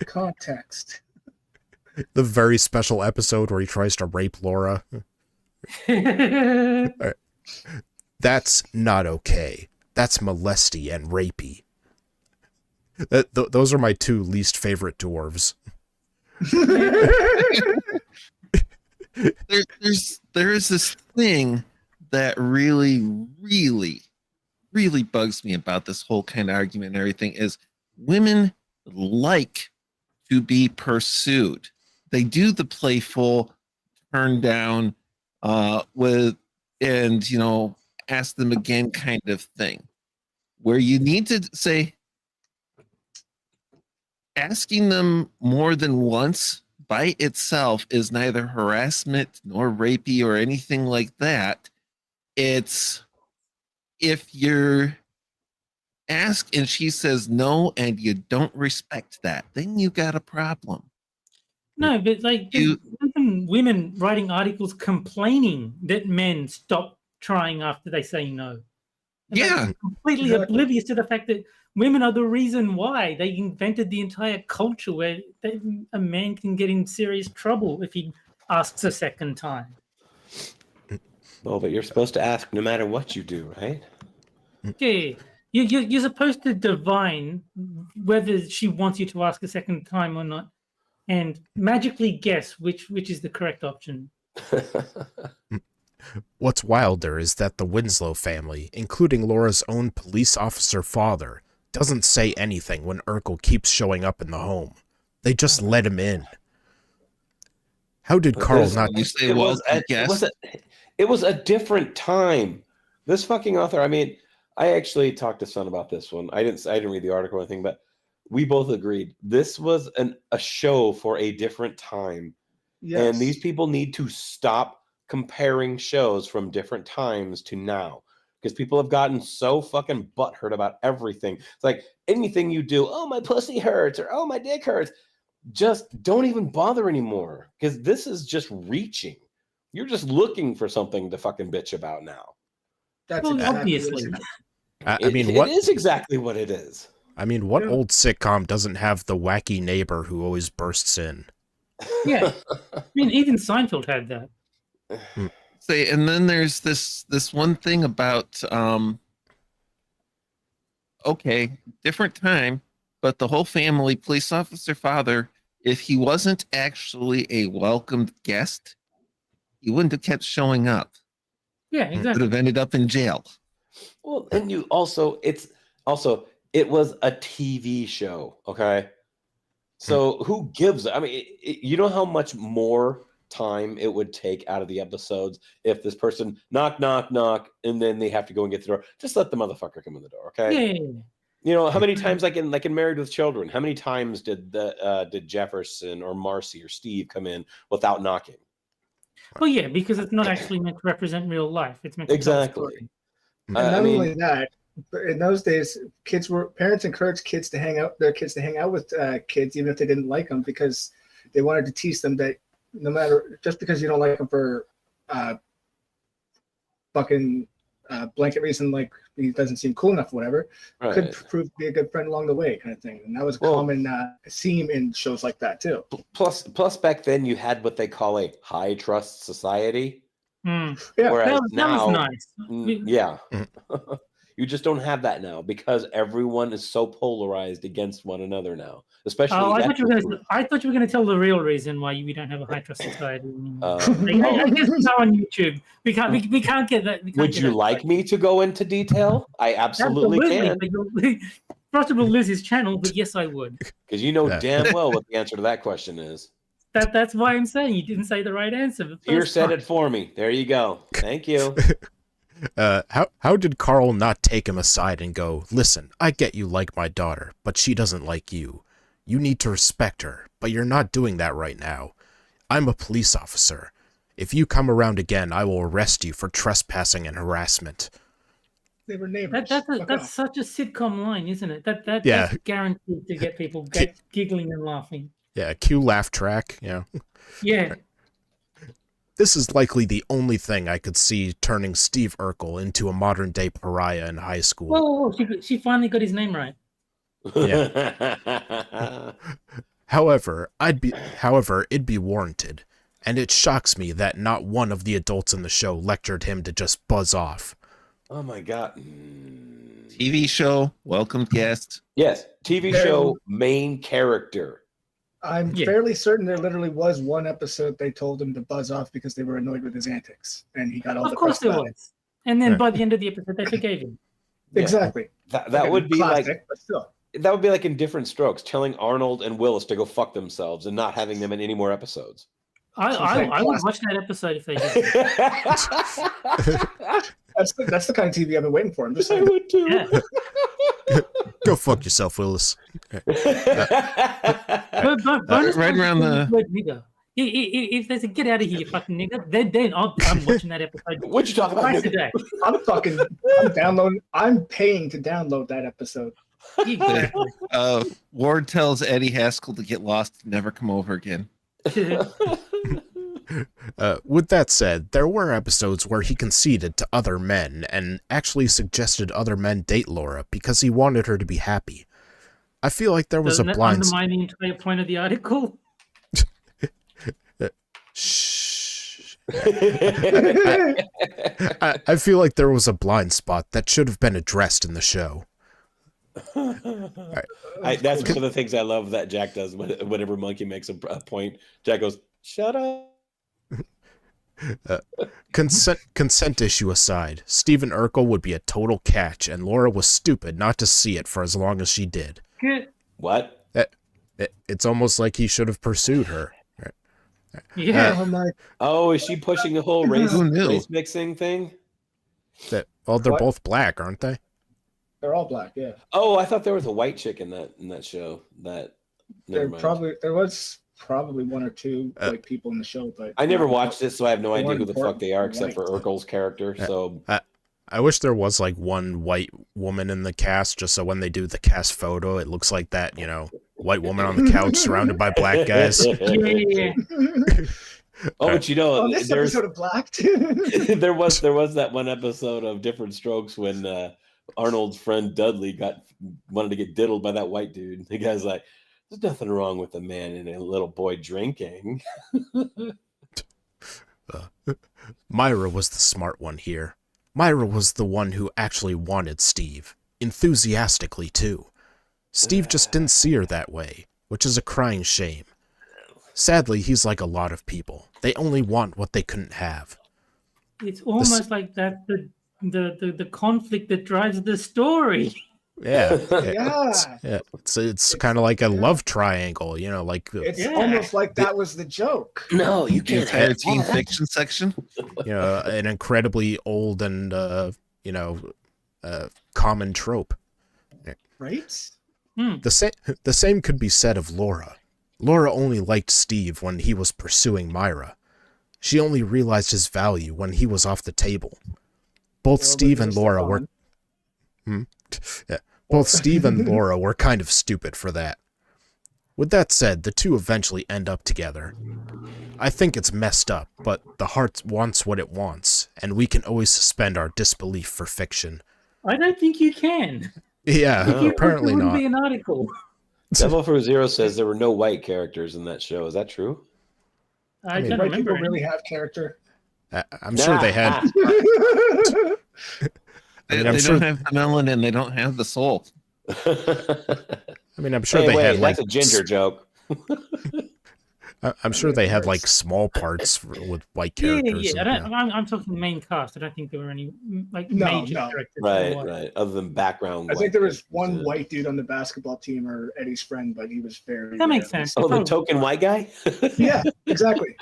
Context. The very special episode where he tries to rape Laura. Right. That's not okay. That's molesty and rapey. Those are my two least favorite dwarves. There is this thing that really bugs me about this whole kind of argument and everything is women like to be pursued. They do the playful turn down with and ask them again kind of thing, where you need to say asking them more than once by itself is neither harassment nor rapey or anything like that. It's if you're asked and she says no and you don't respect that, then you got a problem. No, but like even women writing articles complaining that men stop trying after they say no. And Yeah, completely oblivious to the fact that women are the reason why they invented the entire culture where a man can get in serious trouble if he asks a second time. Well, but you're supposed to ask no matter what you do, right? Yeah, you're supposed to divine whether she wants you to ask a second time or not, and magically guess which is the correct option. What's wilder is that the Winslow family, including Laura's own police officer father, doesn't say anything when Urkel keeps showing up in the home. They just let him in. How did Carl not... You say, it was a different time. This fucking author, I mean, I actually talked to Son about this one. I didn't read the article or anything, but we both agreed this was a show for a different time. Yes. And these people need to stop comparing shows from different times to now, because people have gotten so fucking butthurt about everything. It's like anything you do, oh, my pussy hurts, or oh, my dick hurts. Just don't even bother anymore, because this is just reaching. You're just looking for something to fucking bitch about now. That's obviously. What it is exactly what it is. I mean, what old sitcom doesn't have the wacky neighbor who always bursts in? Yeah, I mean, even Seinfeld had that. Say, and then there's this one thing about okay, different time, but the whole family, police officer father, if he wasn't actually a welcomed guest, he wouldn't have kept showing up. Yeah, exactly. Would have ended up in jail. Well, and it was a TV show, okay? So who gives? I mean, you know how much more time it would take out of the episodes if this person knock, and then they have to go and get the door. Just let the motherfucker come in the door, okay? Yeah. You know how many times, like in Married with Children, how many times did Jefferson or Marcy or Steve come in without knocking? Well, yeah, because it's not actually meant to represent real life. It's meant to tell a Exactly. story. And not only that, but in those days, parents encouraged kids to hang out with kids, even if they didn't like them, because they wanted to teach them that no matter, just because you don't like them for fucking blanket reason, like he doesn't seem cool enough, or whatever, could prove to be a good friend along the way, kind of thing. And that was a common theme in shows like that too. Plus, back then you had what they call a high trust society. Yeah, Whereas that now, was nice. Yeah. You just don't have that now because everyone is so polarized against one another now. Especially. I thought you were going to tell the real reason why we don't have a high trust society anymore. I guess it's not on YouTube. We can't get that. Would you like me to go into detail? I absolutely can. Froster will lose his channel, but yes, I would. Because you know damn well what the answer to that question is. That's why I'm saying you didn't say the right answer. Here said it for me. There you go. Thank you. How did Carl not take him aside and go, listen, I get you like my daughter, but she doesn't like you. You need to respect her, but you're not doing that right now. I'm a police officer. If you come around again, I will arrest you for trespassing and harassment. They were neighbors. That's such a sitcom line, isn't it? That's guaranteed to get people giggling and laughing. Yeah, cue laugh track, Yeah. This is likely the only thing I could see turning Steve Urkel into a modern-day pariah in high school. Whoa, she finally got his name right. Yeah. However, it'd be warranted, and it shocks me that not one of the adults in the show lectured him to just buzz off. Oh my god. TV show, welcome guest. Yes, TV show main character. I'm fairly certain there literally was one episode they told him to buzz off because they were annoyed with his antics, and he got all the press. Of course there was. And then by the end of the episode, they forgave him. Exactly. That would be classic, but still. That would be like in Different Strokes, telling Arnold and Willis to go fuck themselves and not having them in any more episodes. I would watch that episode if they did. That's the kind of TV I've been waiting for. I'm just saying. I would too. Yeah. Go fuck yourself, Willis. Right around the word nigger. If they say get out of here, you fucking nigger, then I'm watching that episode. What you talking about? Today. I'm paying to download that episode. Exactly. Ward tells Eddie Haskell to get lost and never come over again. With that said, there were episodes where he conceded to other men and actually suggested other men date Laura because he wanted her to be happy. I feel like there was Doesn't a blind... undermine the entire point of the article? Shh. I feel like there was a blind spot that should have been addressed in the show. That's one of the things I love that Jack does whenever Monkey makes a point. Jack goes, shut up. Consent issue aside, Stephen Urkel would be a total catch, and Laura was stupid not to see it for as long as she did. What? It's almost like he should have pursued her. Yeah. Is she pushing the whole race mixing thing? They're both black, aren't they? They're all black, yeah. Oh, I thought there was a white chick in that show. There was probably one or two like people in the show, but I never watched it, so I have no idea who the fuck they are except for Urkel's character. So I wish there was like one white woman in the cast, just so when they do the cast photo, it looks like that, white woman on the couch surrounded by black guys. Yeah. But this episode of Black there was that one episode of Different Strokes when Arnold's friend Dudley wanted to get diddled by that white dude. The guy's like, there's nothing wrong with a man and a little boy drinking. Myra was the smart one here. Myra was the one who actually wanted Steve. Enthusiastically, too. Steve just didn't see her that way, which is a crying shame. Sadly, he's like a lot of people. They only want what they couldn't have. It's almost like that the conflict that drives the story. Yeah. It's kind of like a love triangle, it's almost like that was the joke. No, you can't have teen fiction section. An incredibly old and common trope. Right? The same could be said of Laura. Laura only liked Steve when he was pursuing Myra. she only realized his value when he was off the table. Both Steve and Laura were... Yeah. Both Steve and Laura were kind of stupid for that. With that said, the two eventually end up together. I think it's messed up, but the heart wants what it wants, and we can always suspend our disbelief for fiction. I don't think you can. Yeah, No. apparently It wouldn't not. be an article. Devil for Zero says there were no white characters in that show. Is that true? I mean, don't White remember. people really have character. I'm sure they had... They, I'm they sure- don't have the melanin. They don't have the soul. I mean, I'm sure they had like that's a ginger joke. I'm sure they had like small parts with white characters. Yeah. and, I'm talking main cast. I don't think there were any like No, major no. characters. Right, Or- right. Other than background. I white think there was characters, one white dude on the basketball team or Eddie's friend, but he was very. That makes rare. sense. Oh, the Oh, token white guy. Yeah, exactly.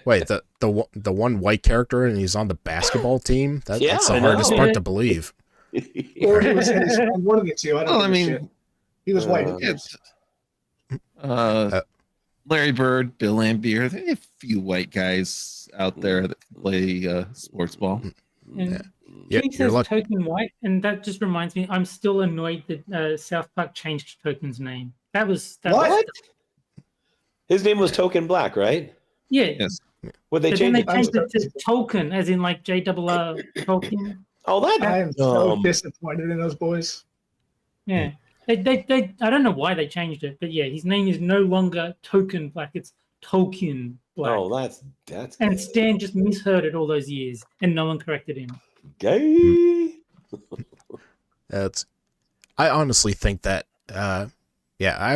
Wait, the one white character and he's on the basketball team? That's I the know. hardest part to believe. Or he was Eddie's friend, one of the two. I don't Well, I give a mean, shit. He was white. it's Larry Bird, Bill Lambier. There are a few white guys out there that play sports ball. And Yeah, King you're says lucky. Token White, and that just reminds me. I'm still annoyed that South Park changed Token's name. That was What? His name was Token Black, right? Yeah. Yes. Would they But then change they it? changed it to Tolkien, as in like J-double-R Tolkien. Oh, that. I am so disappointed in those boys. Yeah. They I don't know why they changed it, but yeah, his name is no longer Token Black, it's Tolkien Black. Oh, that's And Stan just misheard it all those years, and no one corrected him. gay. I honestly think that I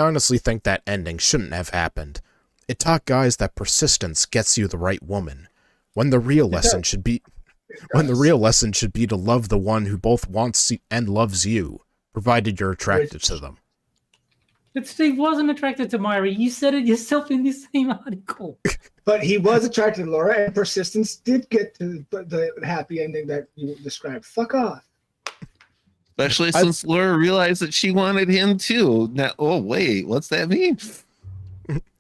honestly think that ending shouldn't have happened. It taught guys that persistence gets you the right woman. When the real lesson should be to love the one who both wants and loves you, provided you're attracted to them. But Steve wasn't attracted to Myra. You said it yourself in this same article. But he was attracted to Laura, and persistence did get to the happy ending that you described. Fuck off. Especially since Laura realized that she wanted him too. Now, oh wait, what's that mean?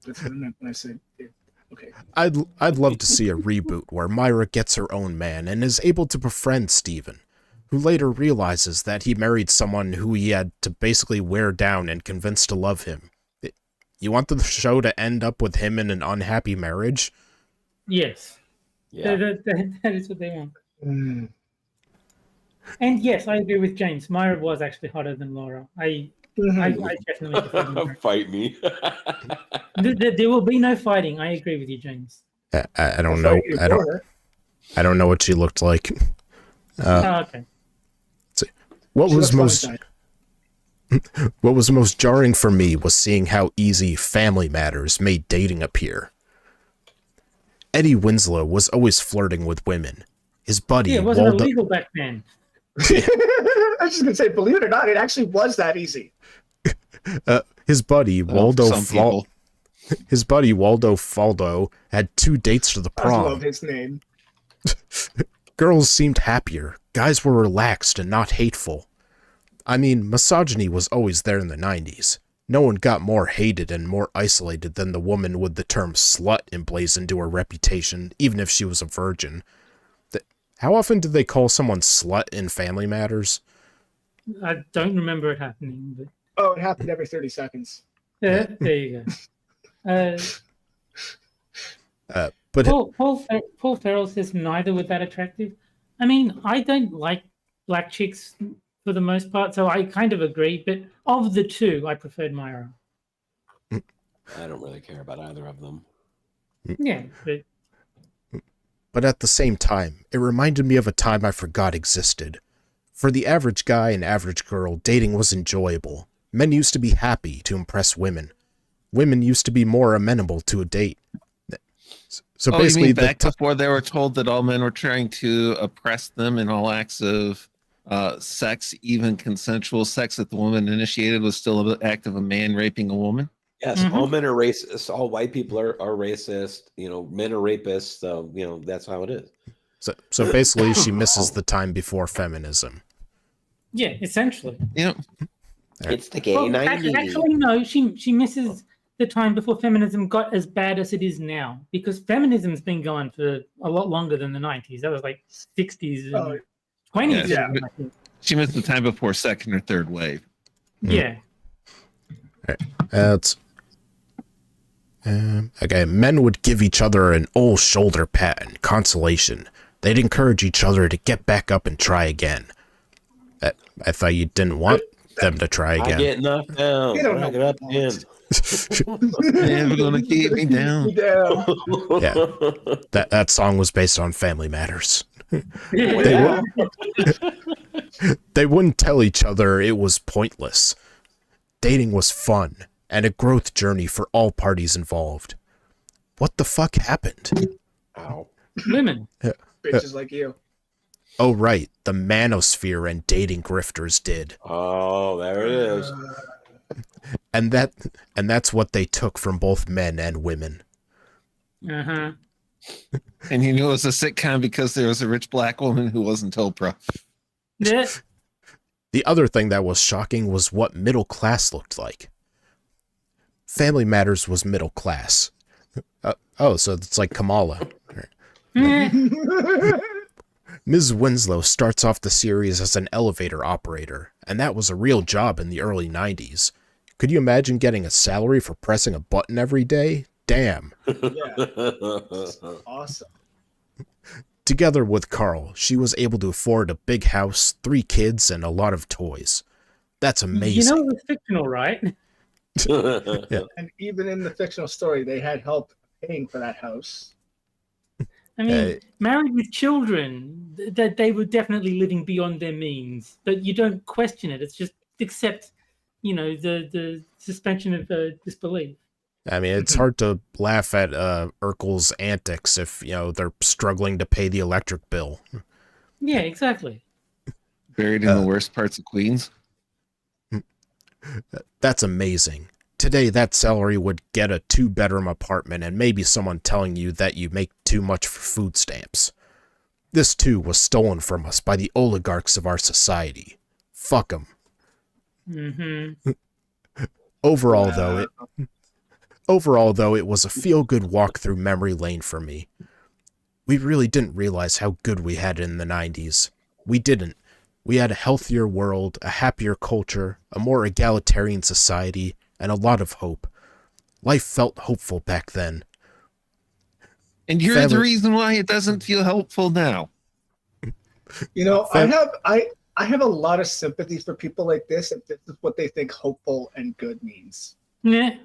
That's what I meant when I said it. Okay. I'd love to see a reboot where Myra gets her own man and is able to befriend Steven, who later realizes that he married someone who he had to basically wear down and convince to love him. You want the show to end up with him in an unhappy marriage? Yes. Yeah. That is what they want. Mm. And yes, I agree with James. Myra was actually hotter than Laura. I definitely prefer Myra. Fight me. There will be no fighting. I agree with you, James. I don't know. I don't know what she looked like. Okay. What She was looks most fine. What was most jarring for me was seeing how easy Family Matters made dating appear. Eddie Winslow was always flirting with women. His buddy Yeah, it wasn't Waldo. illegal back then. I was just gonna say, believe it or not, it actually was that easy. His buddy Waldo. Some people. His buddy Waldo Faldo had 2 dates to the I prom. love his name. Girls seemed happier. Guys were relaxed and not hateful. I mean, misogyny was always there in the 90s. No one got more hated and more isolated than the woman with the term slut emblazoned to her reputation, even if she was a virgin. How often did they call someone slut in Family Matters? I don't remember it happening, but Oh, it happened every 30 seconds. there you go. But Paul Farrell says neither were that attractive. I mean, I don't like black chicks for the most part, so I kind of agree. But of the two, I preferred Myra. I don't really care about either of them. Yeah, But at the same time, it reminded me of a time I forgot existed. For the average guy and average girl, dating was enjoyable. Men used to be happy to impress women. Women used to be more amenable to a date. So Oh, basically, you mean back before they were told that all men were trying to oppress them in all acts of sex, even consensual sex that the woman initiated, was still an act of a man raping a woman? Yes, all men are racist. All white people are racist. You know, men are rapists. So, you know, that's how it is. so basically, she misses the time before feminism. yeah, essentially. Yeah. It's the gay Well, 90s. actually, no. She misses the time before feminism got as bad as it is now, because feminism's been going for a lot longer than the 90s. That was like 60s and 20s. Yeah. even, I think. She missed the time before second or third wave. Yeah. It's okay. Men would give each other an old shoulder pat and consolation. They'd encourage each other to get back up and try again. I thought you didn't want them to try I again. get knocked down. You don't I know get up what again. Never gonna keep me down. Yeah, that song was based on Family Matters. Yeah. They wouldn't tell each other it was pointless. Dating was fun and a growth journey for all parties involved. What the fuck happened? Ow. Women. Bitches like you. Oh right, the manosphere and dating grifters did. Oh, there it is. And that's what they took from both men and women. Uh-huh. And you knew it was a sitcom because there was a rich black woman who wasn't Oprah. Yeah. The other thing that was shocking was what middle class looked like. Family Matters was middle class. So it's like Kamala. Ms. Winslow starts off the series as an elevator operator, and that was a real job in the early 90s. Could you imagine getting a salary for pressing a button every day? Damn. Awesome. Together with Carl, she was able to afford a big house, 3 kids, and a lot of toys. That's amazing. You know it was fictional, right? And even in the fictional story, they had help paying for that house. I mean, married with children, that they were definitely living beyond their means, but you don't question it. It's just accept, the suspension of disbelief. I mean, it's hard to laugh at Urkel's antics if, they're struggling to pay the electric bill. Yeah, exactly. Buried in the worst parts of Queens. That's amazing. Today, that salary would get a 2-bedroom apartment and maybe someone telling you that you make too much for food stamps. This, too, was stolen from us by the oligarchs of our society. Fuck them. Mm-hmm. Overall, though, it was a feel-good walk through memory lane for me. We really didn't realize how good we had it in the 90s. We didn't. We had a healthier world, a happier culture, a more egalitarian society, and a lot of hope. Life felt hopeful back then. And you're the reason why it doesn't feel helpful now. I have a lot of sympathy for people like this, if this is what they think hopeful and good means. Yeah.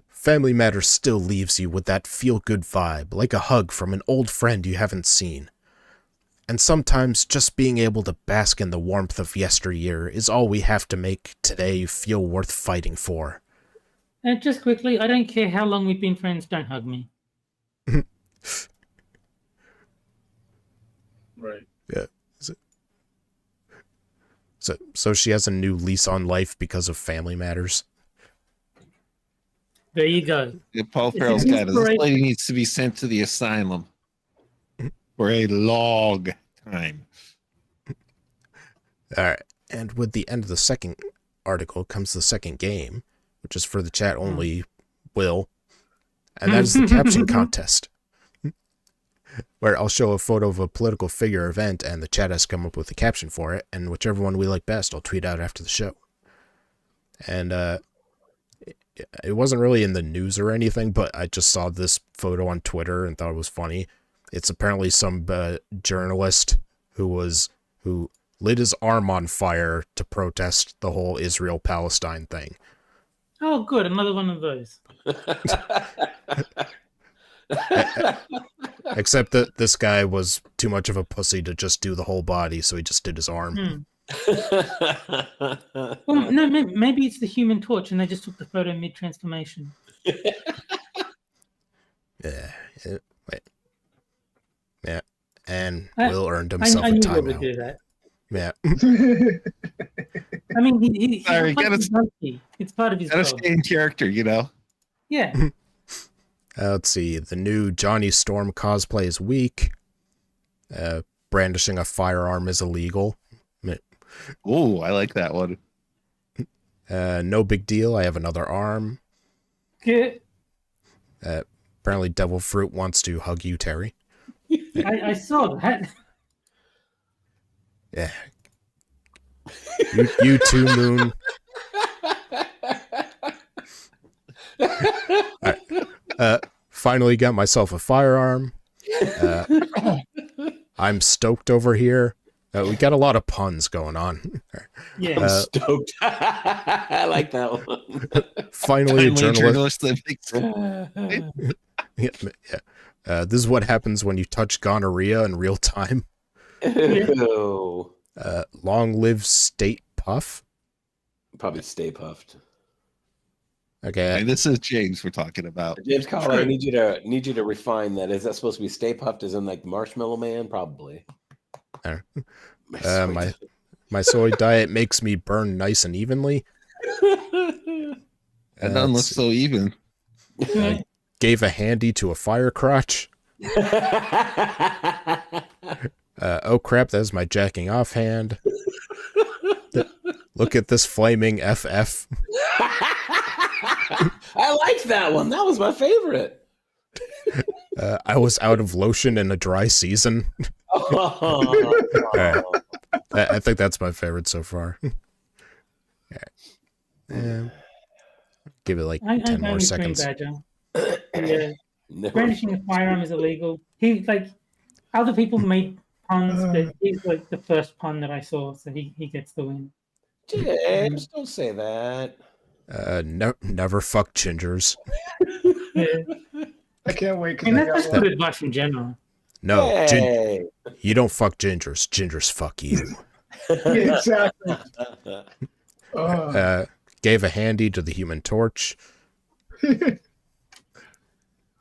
Family Matters still leaves you with that feel-good vibe, like a hug from an old friend you haven't seen. And sometimes just being able to bask in the warmth of yesteryear is all we have to make today feel worth fighting for. And just quickly, I don't care how long we've been friends, don't hug me. Right. Yeah. So she has a new lease on life because of Family Matters. There you go. Paul Farrell's got it. This lady needs to be sent to the asylum for a long time. All right. And with the end of the second article comes the second game, which is for the chat only, Will. And that is the Caption Contest, where I'll show a photo of a political figure event and the chat has come up with a caption for it, and whichever one we like best, I'll tweet out after the show. And it wasn't really in the news or anything, but I just saw this photo on Twitter and thought it was funny. It's apparently some journalist who lit his arm on fire to protest the whole Israel-Palestine thing. Oh, good. Another one of those. Except that this guy was too much of a pussy to just do the whole body, so he just did his arm. Well, no, maybe it's the Human Torch and they just took the photo mid-transformation. Yeah. Yeah. And Will earned himself I a knew Will would timeout. do that. Yeah. I mean, he's Sorry, it's part of his gotta job. stay in character, Yeah. Let's see. The new Johnny Storm cosplay is weak. Brandishing a firearm is illegal. Oh, I like that one. No big deal. I have another arm. Good. Apparently, Devil Fruit wants to hug you, Terry. I saw that. Yeah. You too, Moon. Finally got myself a firearm. I'm stoked over here. We got a lot of puns going on. Yeah. I'm stoked. I like that one. Finally, a journalist journalist. that makes Yeah. This is what happens when you touch gonorrhea in real time. Ew. Long live State Puff. Probably Stay Puffed. Okay. this is James we're talking about. James Call, I need you to refine that. Is that supposed to be Stay Puffed as in like Marshmallow Man? Probably. My soy diet makes me burn nice and evenly. That doesn't look so even. Gave a handy to a fire crotch. Oh crap, that was my jacking off hand. Look at this flaming FF. I liked that one. That was my favorite. I was out of lotion in a dry season. Alright. I think that's my favorite so far. Give it like 10 more seconds. Yeah. Brandishing a firearm is illegal. Other people made puns, but he's like the first pun that I saw, so he gets the win. James, don't say that. Never fuck gingers. Yeah. I can't wait. And that's good advice in general. No, Hey. you don't fuck gingers. Gingers fuck you. Yeah, exactly. Gave a handy to the Human Torch.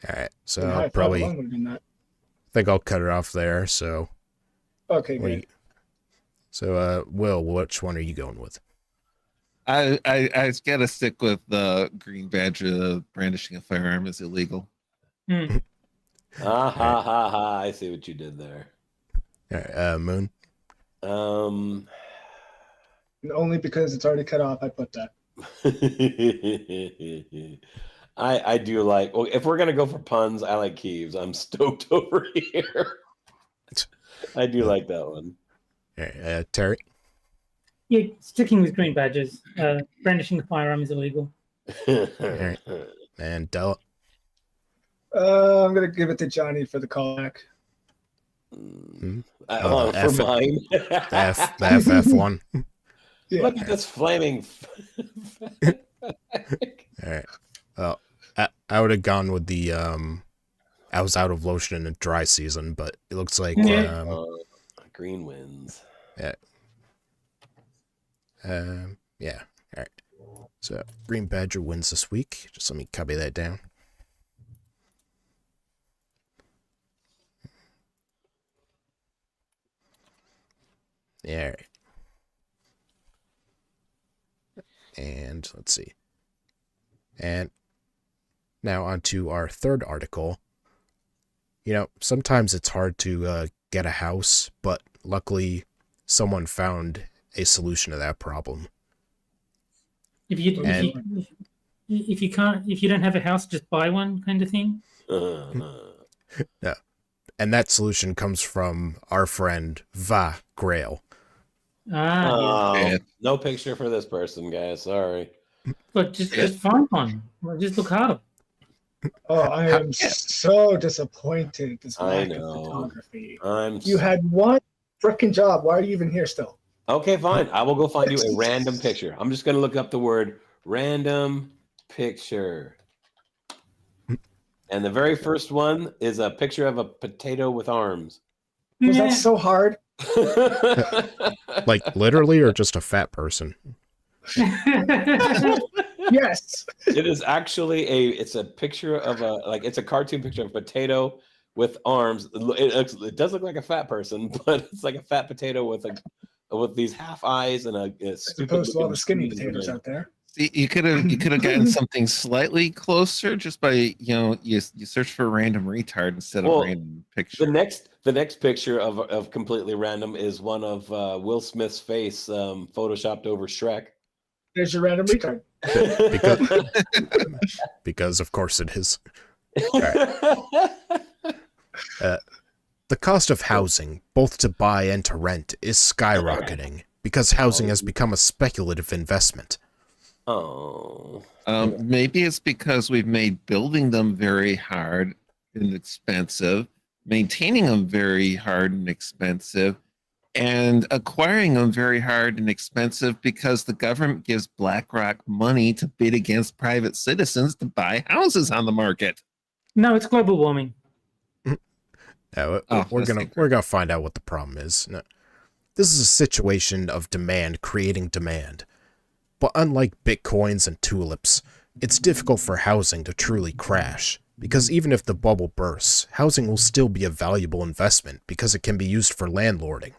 Alright, so I'll probably think I'll cut it off there. So okay, great. So Will, which one are you going with? I gotta stick with the green badge. Brandishing a firearm is illegal. Hmm. Ha ha ha ha! I see what you did there. Alright, Moon. Only because it's already cut off, I put that. I do like. Well, if we're gonna go for puns, I like Keeves. I'm stoked over here. I do like that one. Terry. Yeah, sticking with green badges. Brandishing a firearm is illegal. Alright. And Della. I'm gonna give it to Johnny for the callback. For mine. The FF one. Yeah. Look at this flaming. All right. Well, I would have gone with the I was out of lotion in a dry season, but it looks like green wins. Yeah. Yeah. All right. So Green Badger wins this week. Just let me copy that down. Yeah. All right. And let's see. And now on to our third article. You know, sometimes it's hard to get a house, but luckily someone found a solution to that problem. If you don't have a house, just buy one, kind of thing. Yeah. And that solution comes from our friend Va Grail. Yeah. No picture for this person, guys. Sorry. But just find one. Just look harder. Oh, I am so disappointed. This I lack know. of photography. You had one freaking job. Why are you even here still? Okay, fine. I will go find you a random picture. I'm just going to look up the word random picture. And the very first one is a picture of a potato with arms. Was that so hard? Like literally or just a fat person? Yes. It is actually it's a picture of it's a cartoon picture of a potato with arms. It does look like a fat person, but it's like a fat potato with these half eyes and a As opposed to all the skinny potatoes out there. See, you could have gotten something slightly closer just by you search for random retard instead of random picture. The next picture of completely random is one of Will Smith's face photoshopped over Shrek. There's your random retard. Because of course it is. Right. The cost of housing, both to buy and to rent, is skyrocketing because housing has become a speculative investment. Oh. Maybe it's because we've made building them very hard and expensive, maintaining them very hard and expensive, and acquiring them very hard and expensive because the government gives BlackRock money to bid against private citizens to buy houses on the market. No, it's global warming. No, we're gonna find out what the problem is. No. This is a situation of demand creating demand. But unlike bitcoins and tulips, it's difficult for housing to truly crash, because even if the bubble bursts, housing will still be a valuable investment because it can be used for landlording.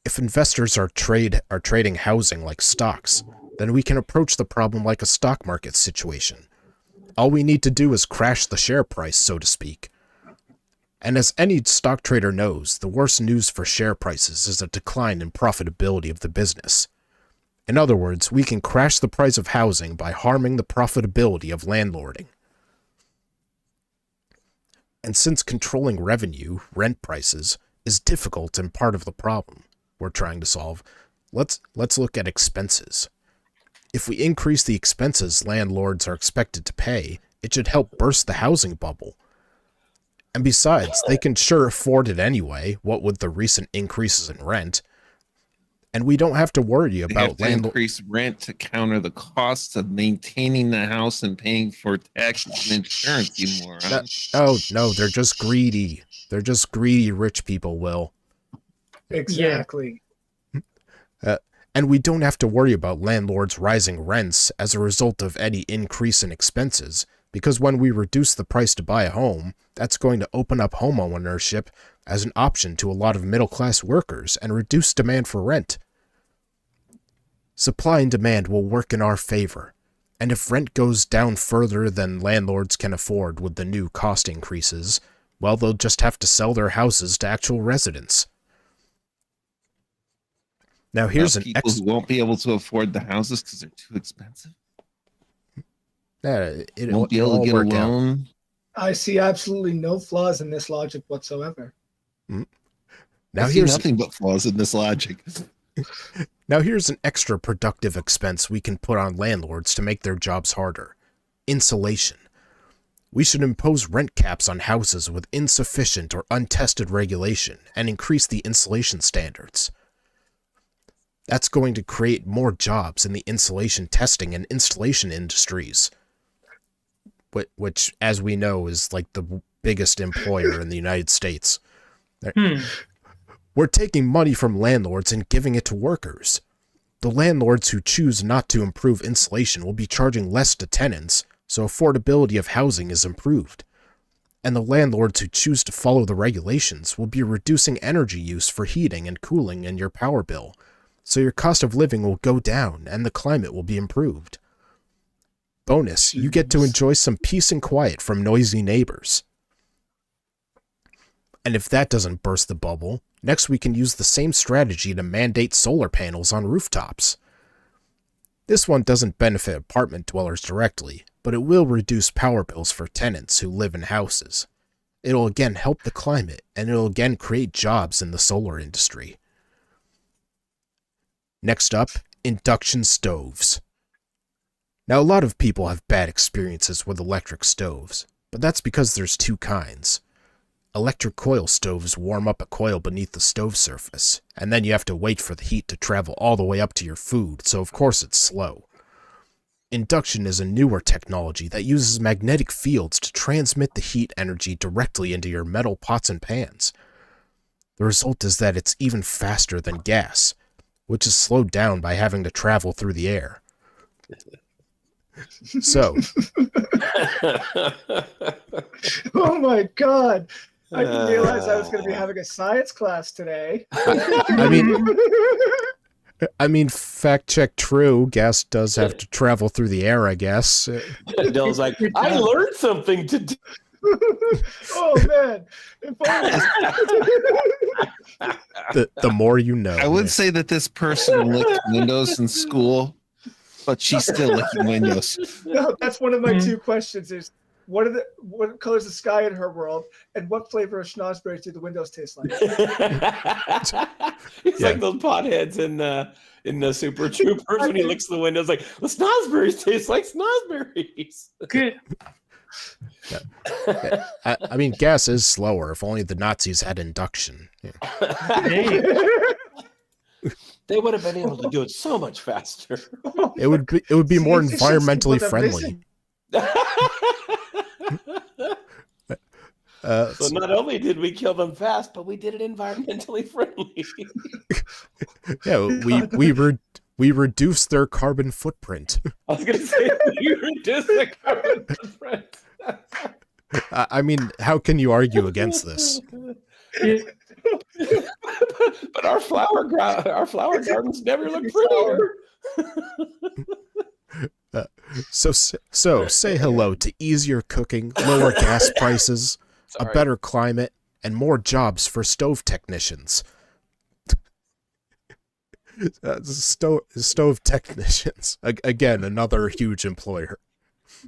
If investors are trading housing like stocks, then we can approach the problem like a stock market situation. All we need to do is crash the share price, so to speak. And as any stock trader knows, the worst news for share prices is a decline in profitability of the business. In other words, we can crash the price of housing by harming the profitability of landlording. And since controlling revenue, rent prices, is difficult and part of the problem we're trying to solve, let's look at expenses. If we increase the expenses landlords are expected to pay, it should help burst the housing bubble. And besides, they can sure afford it anyway, what with the recent increases in rent. And we don't have to worry about increase rent to counter the costs of maintaining the house and paying for taxes and insurance, you moron. Oh, no, they're just greedy. They're just greedy rich people, Will. Exactly. And we don't have to worry about landlords rising rents as a result of any increase in expenses, because when we reduce the price to buy a home, that's going to open up home ownership as an option to a lot of middle-class workers and reduce demand for rent. Supply and demand will work in our favor, and if rent goes down further than landlords can afford with the new cost increases, well, they'll just have to sell their houses to actual residents. Now here's people who won't be able to afford the houses because they're too expensive. It won't be able to get a loan. I see absolutely no flaws in this logic whatsoever. Now I see nothing but flaws in this logic. Now here's an extra productive expense we can put on landlords to make their jobs harder. Insulation. We should impose rent caps on houses with insufficient or untested regulation and increase the insulation standards. That's going to create more jobs in the insulation testing and installation industries, which, as we know, is like the biggest employer in the United States. We're taking money from landlords and giving it to workers. The landlords who choose not to improve insulation will be charging less to tenants, so affordability of housing is improved. And the landlords who choose to follow the regulations will be reducing energy use for heating and cooling in your power bill, so your cost of living will go down and the climate will be improved. Bonus, you get to enjoy some peace and quiet from noisy neighbors. And if that doesn't burst the bubble, next we can use the same strategy to mandate solar panels on rooftops. This one doesn't benefit apartment dwellers directly, but it will reduce power bills for tenants who live in houses. It'll again help the climate, and it'll again create jobs in the solar industry. Next up, induction stoves. Now, a lot of people have bad experiences with electric stoves, but that's because there's two kinds. Electric coil stoves warm up a coil beneath the stove surface, and then you have to wait for the heat to travel all the way up to your food, so of course it's slow. Induction is a newer technology that uses magnetic fields to transmit the heat energy directly into your metal pots and pans. The result is that it's even faster than gas, which is slowed down by having to travel through the air. So. Oh my God. I didn't realize I was going to be having a science class today. I mean, fact check true. Gas does have to travel through the air, I guess. Dill's like, I learned something today. Oh man! The more you know. I would say that this person licked windows in school but she's still licking windows. No, that's one of my two questions: is what color's the sky in her world, and what flavor of schnozberries do the windows taste like? It's like those potheads in the Super Troopers when he licks the windows, like the snozberries taste like snozberries. Good. I mean, gas is slower. If only the Nazis had induction. Yeah. They would have been able to do it so much faster. It would be more environmentally friendly. So not only did we kill them fast, but we did it environmentally friendly. Yeah, we reduced their carbon footprint. I was going to say we reduced the carbon footprint. I mean, how can you argue against this? But our flower gardens never look prettier. So say hello to easier cooking, lower gas prices, a better climate, and more jobs for stove technicians. Stove technicians. Again, another huge employer.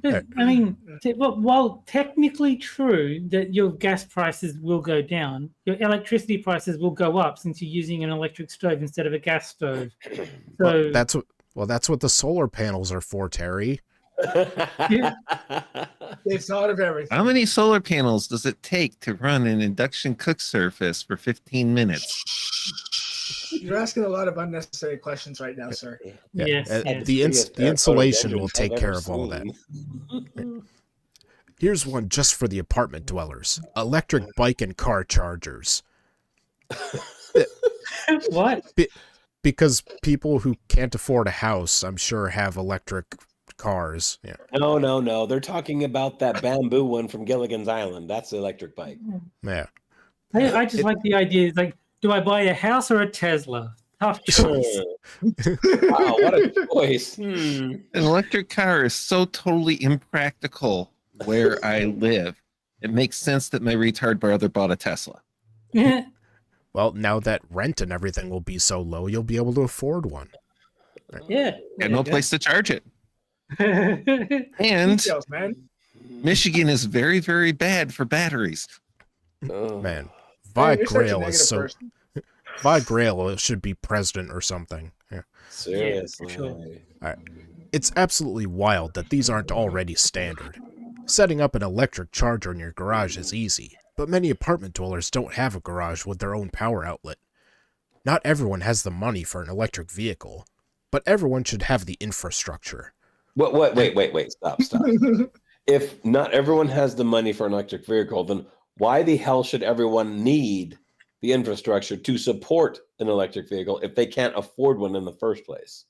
But, I mean, while technically true that your gas prices will go down, your electricity prices will go up since you're using an electric stove instead of a gas stove. So that's what the solar panels are for, Terry. They've thought of everything. How many solar panels does it take to run an induction cook surface for 15 minutes? You're asking a lot of unnecessary questions right now, sir. Yes. The insulation will take care of all that. Here's one just for the apartment dwellers. Electric bike and car chargers. What? Because people who can't afford a house, I'm sure, have electric cars. Yeah. No. They're talking about that bamboo one from Gilligan's Island. That's the electric bike. Yeah. I just like the idea. It's like, do I buy a house or a Tesla? Tough choice. Wow, what a choice. An electric car is so totally impractical where I live. It makes sense that my retard brother bought a Tesla. Yeah. Well, now that rent and everything will be so low, you'll be able to afford one. Yeah. Got no place to charge it. Yeah. And Details, man. Michigan is very, very bad for batteries. Oh. Man, Man, you're such a Grail negative is so. person. Vi Grail should be president or something. Yeah. Seriously. Yeah, for sure. All right. It's absolutely wild that these aren't already standard. Setting up an electric charger in your garage is easy, but many apartment dwellers don't have a garage with their own power outlet. Not everyone has the money for an electric vehicle, but everyone should have the infrastructure. Wait. Stop. If not everyone has the money for an electric vehicle, then why the hell should everyone need the infrastructure to support an electric vehicle if they can't afford one in the first place?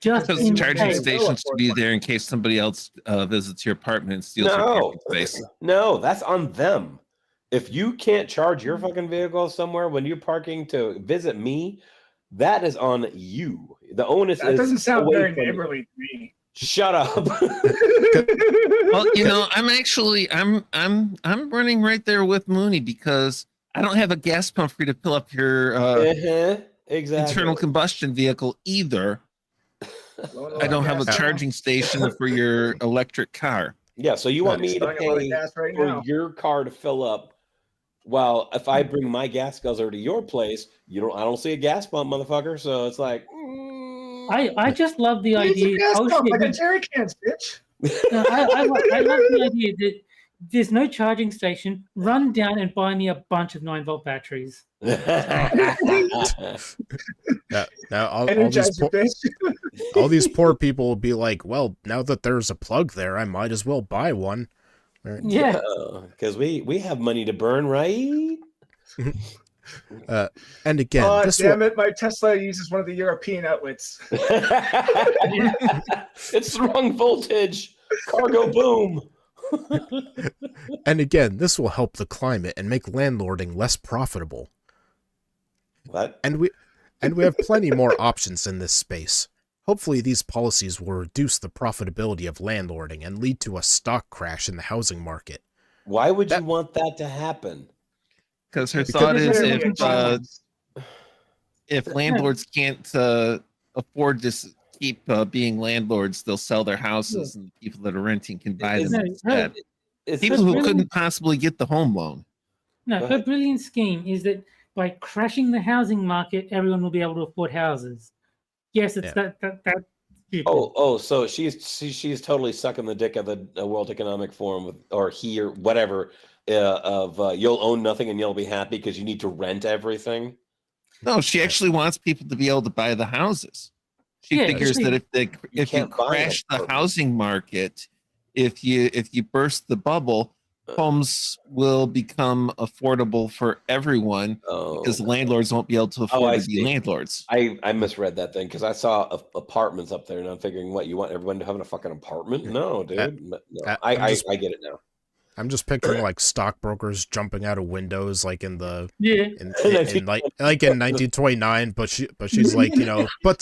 Just Because in charging case. stations should be there in case somebody else visits your apartment and steals your parking space. No, that's on them. If you can't charge your fucking vehicle somewhere when you're parking to visit me, that is on you. The onus That is doesn't sound away very from you. neighborly to me. Shut up. Well, I'm running right there with Mooney because I don't have a gas pump for you to fill up your Exactly. internal combustion vehicle either. I don't have a charging station for your electric car. Yeah, so you want me to pay Right for now. your car to fill up, while if I bring my gas guzzler to your place, I don't see a gas pump, motherfucker. So it's like, I just love the It's a idea. gas Oh, pump, shit, like a jerry cans, bitch. no, I love the idea that there's no charging station. Run down and buy me a bunch of 9-volt batteries. Now Energizer, all these poor people will be like, well, now that there's a plug there, I might as well buy one. Right? Yeah. Because we have money to burn, right? And again, Oh, this damn it! My Tesla uses one of the European outlets. It's the wrong voltage. Cargo boom. And again, this will help the climate and make landlording less profitable. What? And we have plenty more options in this space. Hopefully these policies will reduce the profitability of landlording and lead to a stock crash in the housing market. Why would you want that to happen? Because her thought is if landlords can't afford this keep being landlords, they'll sell their houses, and the people that are renting can buy them No, instead. It's People But who really- couldn't possibly get the home loan. No, Go her ahead. brilliant scheme is that by crashing the housing market, everyone will be able to afford houses. Yes, it's Yeah. that stupid. so she's totally sucking the dick of the World Economic Forum or he or whatever you'll own nothing and you'll be happy because you need to rent everything. No, she actually wants people to be able to buy the houses. She Yeah, figures she- that if you can't buy an crash the apartment. housing market, if you burst the bubble, homes will become affordable for everyone because landlords won't be able to afford I to be see. landlords. I misread that thing because I saw apartments up there and I'm figuring, what, you want everyone to have a fucking apartment? No, dude. No. I get it now. I'm just picturing like stockbrokers jumping out of windows, like in the Yeah. in like in 1929. But she's like, you know, but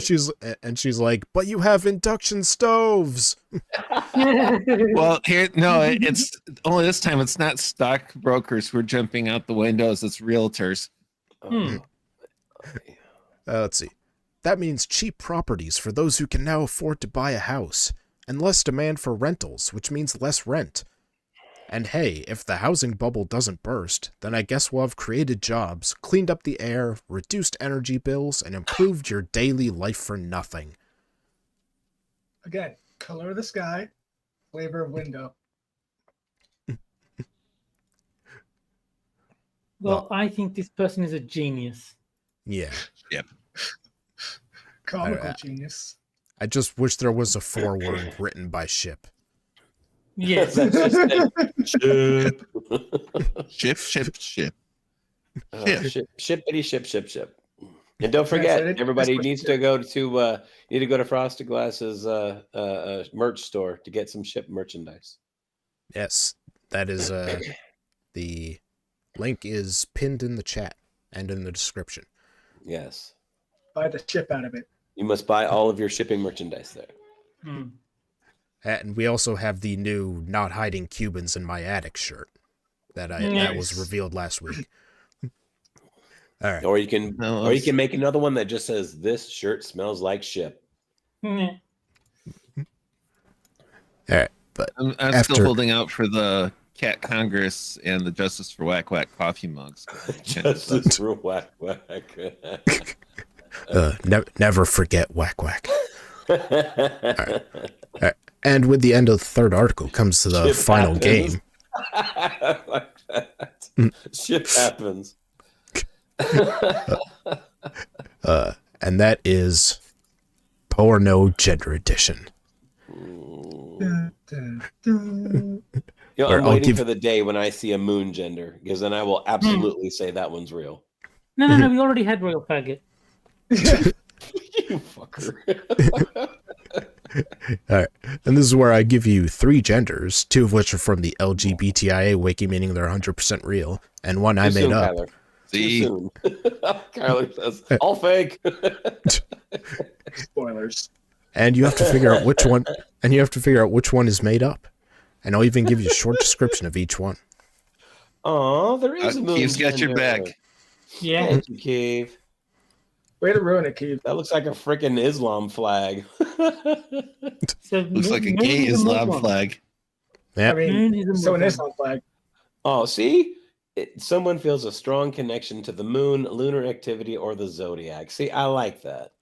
she's like, but you have induction stoves. Well, it's only this time it's not stockbrokers who are jumping out the windows, it's realtors. Let's see. That means cheap properties for those who can now afford to buy a house, and less demand for rentals, which means less rent. And hey, if the housing bubble doesn't burst, then I guess we'll have created jobs, cleaned up the air, reduced energy bills, and improved your daily life for nothing. Again, color of the sky, flavor of window. Well, I think this person is a genius. Yeah. Comical Alright. genius. I just wish there was a foreword written by Ship. Yes. That's just ship. Ship. Ship. And don't forget, everybody needs to go to Frosted Glass's merch store to get some Ship merchandise. Yes, that is the link is pinned in the chat and in the description. Yes. Buy the ship out of it. You must buy all of your shipping merchandise there. And we also have the new "Not Hiding Cubans in My Attic" shirt that was revealed last week. All right. Or you can make another one that just says, "This shirt smells like ship." Yeah. All right, but I'm still holding out for the Cat Congress and the Justice for Whack Whack coffee mugs. Justice for Whack Whack. never forget Whack Whack. All right. And with the end of the third article comes to the Shit final happens. game. Like that. Shit happens. And that is Porno Gender Edition. Dun, dun, dun. I'm waiting for the day when I see a moon gender, because then I will absolutely say that one's real. No. We already had Royal Faggot. You fucker. All right. And this is where I give you 3 genders, 2 of which are from the LGBTIA wiki, meaning they're 100% real, and one I Too made soon, up. Kyler. See? Too soon. Kyler says, all fake. Spoilers. And you have to figure out which one, is made up. And I'll even give you a short description of each one. Oh, there is a moon Keith's got your gender. back. Yeah. Thank you, Keith. Way to ruin it, Keith. That looks like a freaking Islam flag. So Looks like a Moon gay is Islam Muslim. flag. Yeah. I mean, Moon is a so an Muslim. Islam flag. Oh, see? Someone feels a strong connection to the moon, lunar activity, or the zodiac. See, I like that.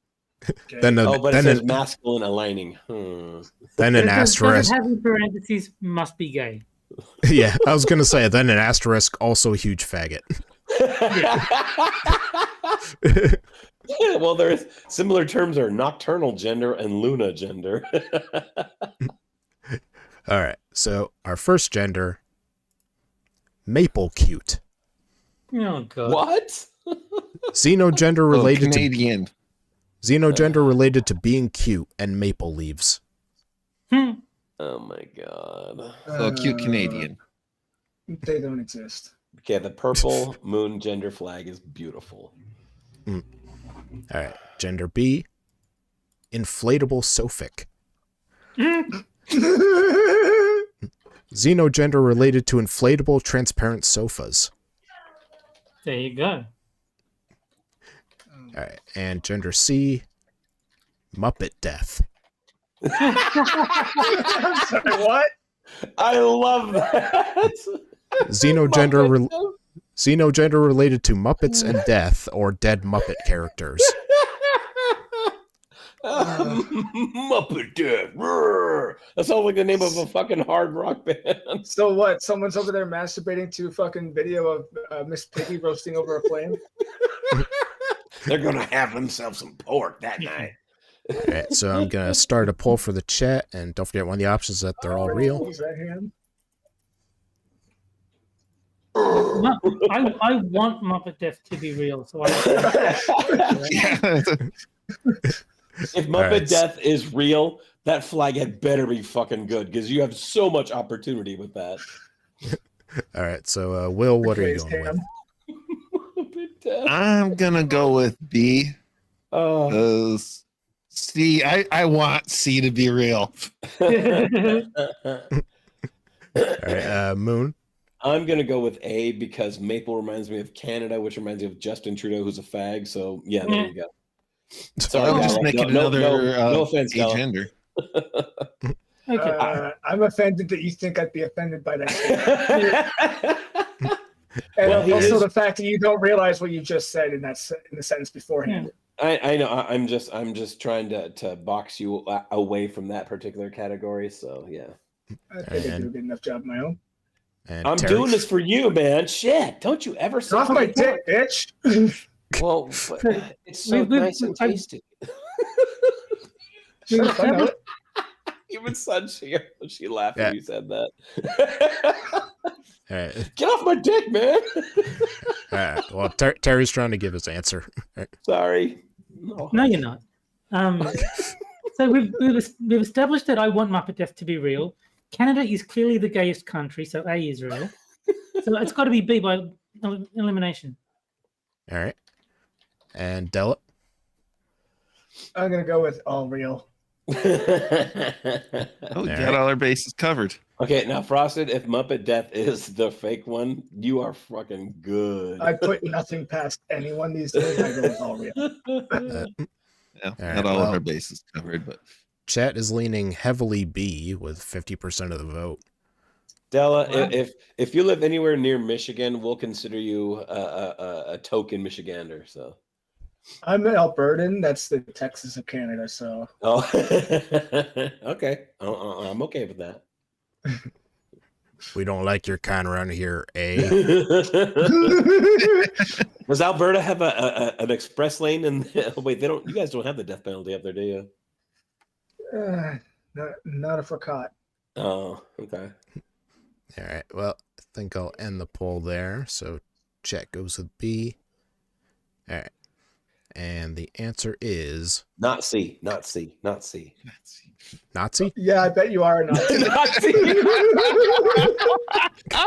Okay. Then But it then says an masculine aligning. then an Does it asterisk. have in parentheses must be gay. Yeah, I was gonna say then an asterisk, also a huge faggot. Well, there's similar terms are nocturnal gender and luna gender. All right, so our first gender, maple cute. Oh god. What? Xenogender related to Canadian. xenogender related to being cute and maple leaves. Oh my god. So cute Canadian. They don't exist. Okay, the purple moon gender flag is beautiful. All right, gender B, inflatable sophic. Xenogender related to inflatable transparent sofas. There you go. All right, and gender C, Muppet Death. I'm sorry, what? I love that. Xenogender related to Muppets and death or dead Muppet characters. Muppet Death. That sounds like the name of a fucking hard rock band. So what? Someone's over there masturbating to a fucking video of Miss Piggy roasting over a flame? They're gonna have themselves some pork that night. All right, so I'm gonna start a poll for the chat, and don't forget one of the options that they're all real. Is that him? I want Muppet Death to be real, so If Muppet Death is real, that flag had better be fucking good because you have so much opportunity with that. All right, so Will, what are you going with? Muppet Death. I'm gonna go with B. Oh. 'Cause C, I want C to be real. All right, Moon. I'm gonna go with A because Maple reminds me of Canada, which reminds me of Justin Trudeau, who's a fag. So yeah, there you go. Sorry, I'm just making another no offense, Della. gender. okay. I'm offended that you think I'd be offended by that. And Well, also the fact that you don't realize what you just said in the sentence beforehand. I know. I'm just trying to box you away from that particular category. So yeah, I think I do a good enough job of my own. And I'm Terry. doing this for you, man. Shit, don't you ever say Off my dick, bitch. Well, it's so nice and tasty. Even she laughed when you said that. All right. Get off my dick, man. All right. Well, Terry's trying to give his answer. Sorry. No, you're not. So we've established that I want Muppet Death to be real. Canada is clearly the gayest country, so A is real. So it's got to be B by elimination. All right. And Della? I'm going to go with all real. Oh, got all our bases covered. Okay, now Frosted, if Muppet Death is the fake one, you are fucking good. I put nothing past anyone these days. I go with all real. Yeah, right, not all well, of our bases covered, but Chat is leaning heavily B with 50% of the vote. Della, if you live anywhere near Michigan, we'll consider you a token Michigander. So I'm an Albertan. That's the Texas of Canada. So okay, I'm okay with that. We don't like your kind around here, A. Does Alberta have an express lane? And wait, they don't. You guys don't have the death penalty up there, do you? Not if we're caught. Oh, okay. All right. Well, I think I'll end the poll there. So chat goes with B. All right. And the answer is Not C. Not C. Not C. Nazi. Yeah, I bet you are a Nazi. Not C.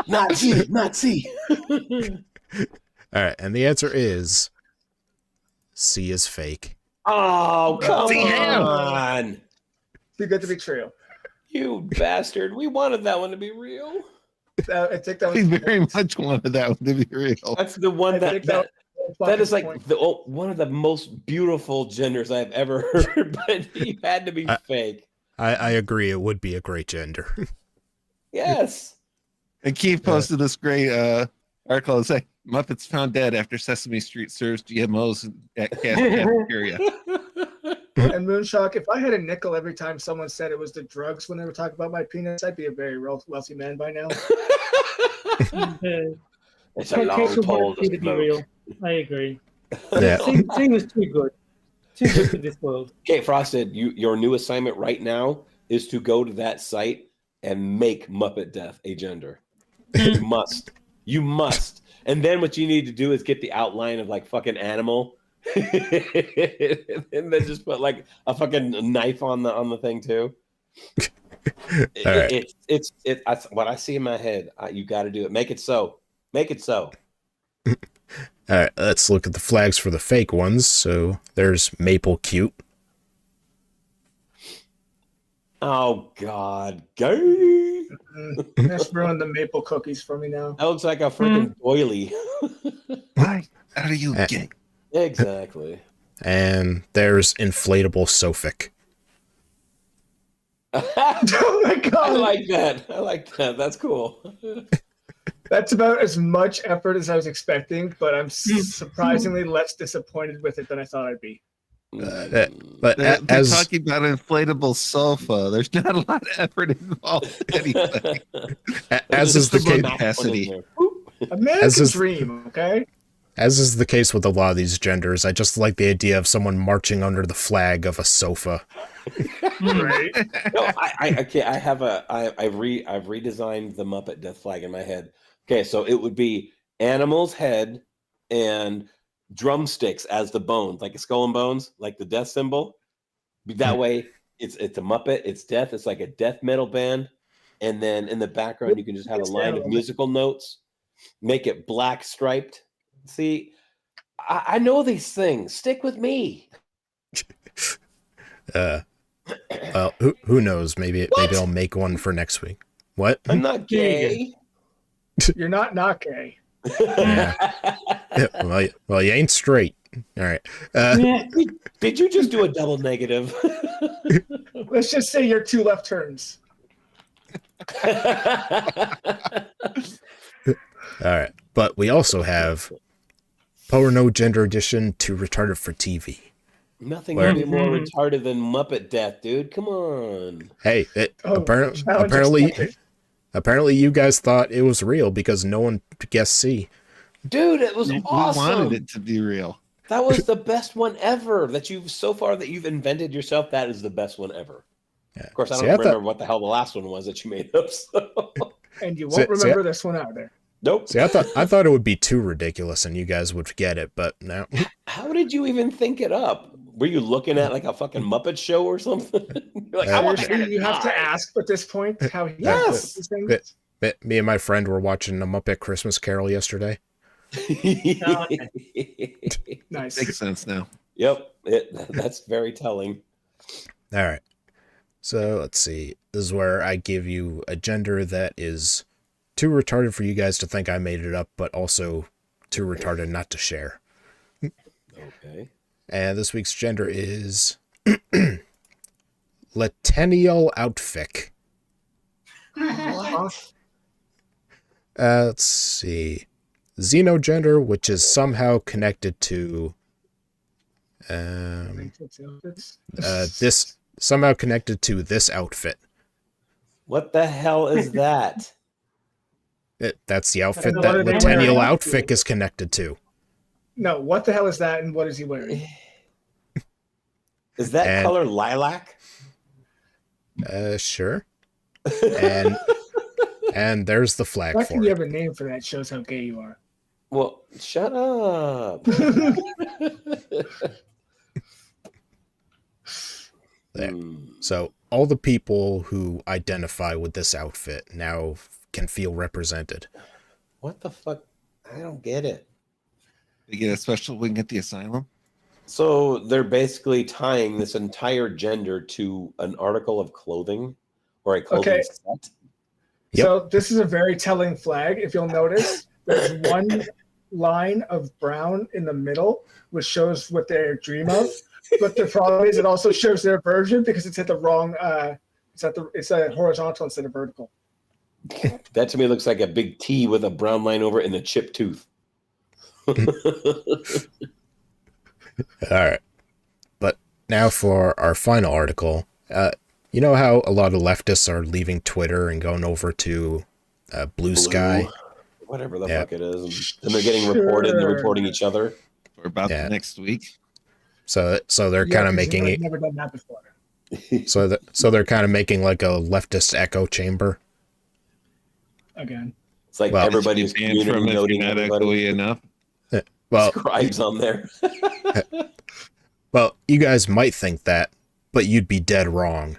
Not C. Not C. All right. And the answer is C is fake. Oh, come Damn. on. Too good to be true. You bastard. We wanted that one to be real. I think that we was very much wanted that one to be real. That's the one that is like point. one of the most beautiful genders I've ever heard, but you had to be fake. I agree. It would be a great gender. Yes. And Keith posted this great article that said Muppets found dead after Sesame Street serves GMOs at cafeteria. And Moonshock, if I had a nickel every time someone said it was the drugs when they were talking about my penis, I'd be a very wealthy man by now. It's a long pole to to be real. I agree. Yeah. C was too good. Too good for this world. Okay, Frosted, your new assignment right now is to go to that site and make Muppet Death a gender. You must. You must. And then what you need to do is get the outline of like fucking animal. And then just put like a fucking knife on the thing too. It's what I see in my head. You got to do it. Make it so. Make it so. All right, let's look at the flags for the fake ones. So there's Maple Cute. Oh God, gay! That's ruined the maple cookies for me now. That looks like a freaking doily. Why? How do you get? Exactly. And there's inflatable Sophic. Oh my I god! like that. I like that. That's cool. That's about as much effort as I was expecting, but I'm surprisingly less disappointed with it than I thought I'd be. But They're as talking about inflatable sofa. There's not a lot of effort involved anyway. as is Just the the case, book capacity. American is- dream, okay? as is the case with a lot of these genders, I just like the idea of someone marching under the flag of a sofa. Right? No, I can't. I've redesigned the Muppet Death Flag in my head. Okay, so it would be animal's head and drumsticks as the bones, like a skull and bones, like the death symbol. That way, it's a Muppet. It's death. It's like a death metal band, and then in the background you can just have a line of musical notes. Make it black striped. See, I know these things. Stick with me. Well, who knows? Maybe I'll make one for next week. What? I'm not gay. You're not gay. Yeah, well, you ain't straight. All right. Yeah. Did you just do a double negative? Let's just say you're two left turns. All right. But we also have Porno Gender Edition to Retarded for TV. Nothing Where- would be more retarded than Muppet death, dude. Come on. Hey, Challenge apparently accepted. you guys thought it was real because no one guessed C. Dude, it was We awesome. wanted it to be real. That was the best one ever that you've invented yourself. That is the best one ever. Yeah. Of course, I See, don't remember what the hell the last one was that you made up. So. And you won't remember this one either. Nope. See, I thought it would be too ridiculous and you guys would get it, but no. How did you even think it up? Were you looking at like a fucking Muppet show or something? You're like, I want to Seriously, you have to ask at this point how he Yes. these things. Me and my friend were watching a Muppet Christmas Carol yesterday. Nice. Makes sense now. Yep, that's very telling. All right. So let's see. This is where I give you a gender that is too retarded for you guys to think I made it up, but also too retarded not to share. Okay. And this week's gender is Latennial Outfic. Let's see. Xenogender, which is somehow connected to this outfit. What the hell is that? That's the outfit What that are they Latennial wearing? Outfic is connected to. No, what the hell is that and what is he wearing? Is that And- color lilac? Sure. And there's the flag Why for can you it. have a name for that? Shows how gay you are. Well, shut up. There. Hmm. So all the people who identify with this outfit now can feel represented. What the fuck? I don't get it. They get a special wing at the asylum. So they're basically tying this entire gender to an article of clothing or a clothing Okay. set. Yep. So this is a very telling flag. If you'll notice, there's one line of brown in the middle, which shows what they dream of. But the problem is, it also shows their version because it's at the wrong. It's a horizontal instead of vertical. That to me looks like a big T with a brown line over it and a chipped tooth. All right. But now for our final article. You know how a lot of leftists are leaving Twitter and going over to Blue Sky? Whatever the Yeah. fuck it is. And they're getting reported and they're reporting each other. For about Yeah. the next week. So they're Yeah, kind of 'cause making I've it. never done that before. So they're kind of making like a leftist echo chamber. Again, It's like Well, everybody's Banned from community if noting you're not everybody. echoey enough. Well, Scribes on there. Well, you guys might think that, but you'd be dead wrong.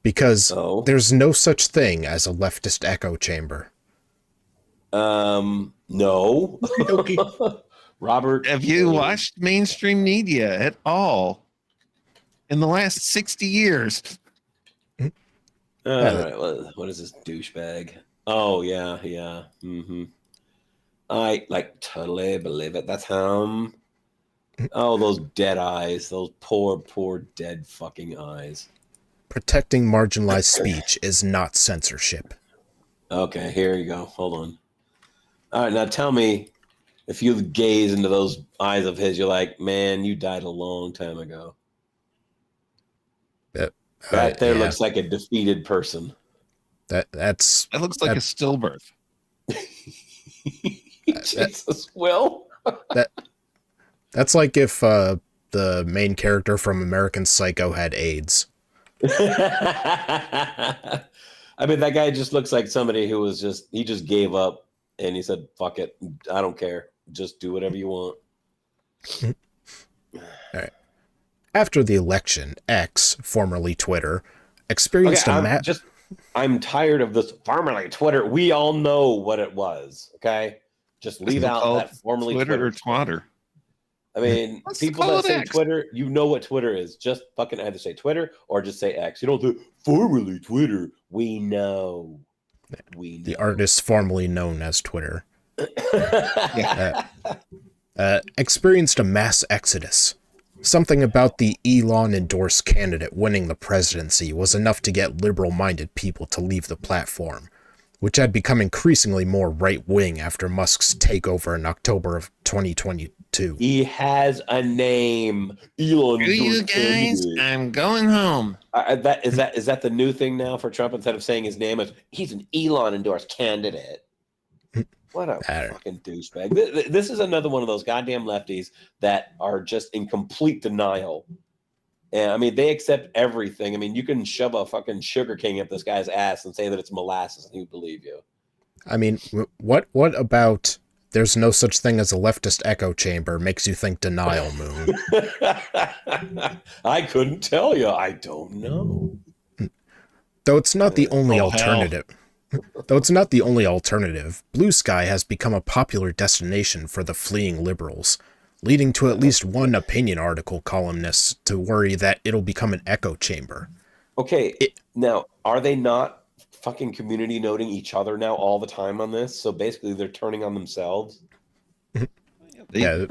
Because Oh. there's no such thing as a leftist echo chamber. No. Okay. Robert. Have you watched mainstream media at all in the last 60 years? All right. What is this douchebag? Oh, yeah. Mm-hmm. I like totally believe it. That's him. Oh, those dead eyes. Those poor dead fucking eyes. Protecting marginalized speech is not censorship. Okay, here you go. Hold on. All right, now tell me if you gaze into those eyes of his, you're like, man, you died a long time ago. That there Yeah. looks like a defeated person. That looks like a stillbirth. Jesus, Will. That's like if the main character from American Psycho had AIDS. I mean, that guy just looks like somebody who was he just gave up and he said, fuck it. I don't care. Just do whatever you want. All right. After the election, X, formerly Twitter, experienced I'm tired of this formerly Twitter. We all know what it was. Okay. Just leave out that formerly Twitter or Twatter. I mean, people that say X. Twitter, you know what Twitter is. Just fucking either say Twitter or just say X. You don't do formerly Twitter. We know. The artist formerly known as Twitter. Experienced a mass exodus. Something about the Elon-endorsed candidate winning the presidency was enough to get liberal-minded people to leave the platform, which had become increasingly more right-wing after Musk's takeover in October of 2022. He has a name. Elon. Screw you guys, I'm going home. Is that the new thing now for Trump? Instead of saying his name, he's an Elon-endorsed candidate. What a fucking douchebag. This is another one of those goddamn lefties that are just in complete denial. And I mean, they accept everything. I mean, you can shove a fucking sugar king up this guy's ass and say that it's molasses and he'd believe you. I mean, what about there's no such thing as a leftist echo chamber makes you think denial, Moon? I couldn't tell you. I don't know. Though it's not the only alternative. Though it's not the only alternative, Blue Sky has become a popular destination for the fleeing liberals, leading to at least one opinion article columnist to worry that it'll become an echo chamber. Okay, now, are they not fucking community noting each other now all the time on this? So basically they're turning on themselves? No.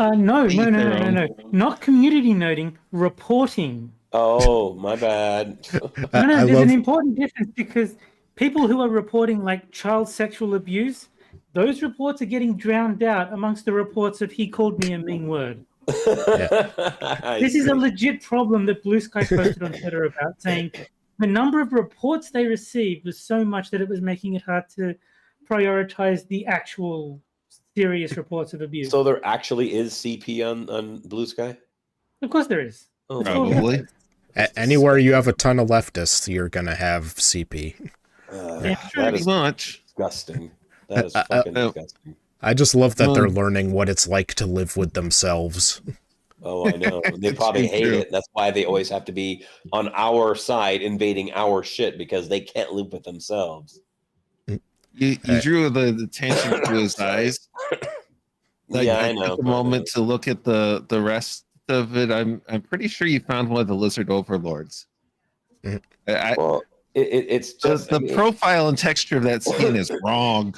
Not community noting, reporting. Oh, my bad. There's an important difference because people who are reporting like child sexual abuse, those reports are getting drowned out amongst the reports of he called me a mean word. This is a legit problem that Blue Sky posted on Twitter about, saying the number of reports they received was so much that it was making it hard to prioritize the actual serious reports of abuse. So there actually is CP on Blue Sky? Of course there is. Oh, probably. Anywhere you have a ton of leftists, you're going to have CP. That is much disgusting. That is fucking disgusting. I just love that they're learning what it's like to live with themselves. Oh, I know. They probably hate it. That's why they always have to be on our side invading our shit because they can't live with themselves. You drew the attention to his eyes. I know. Took a moment to look at the rest of it. I'm pretty sure you found one of the lizard overlords. It's just the profile and texture of that skin is wrong.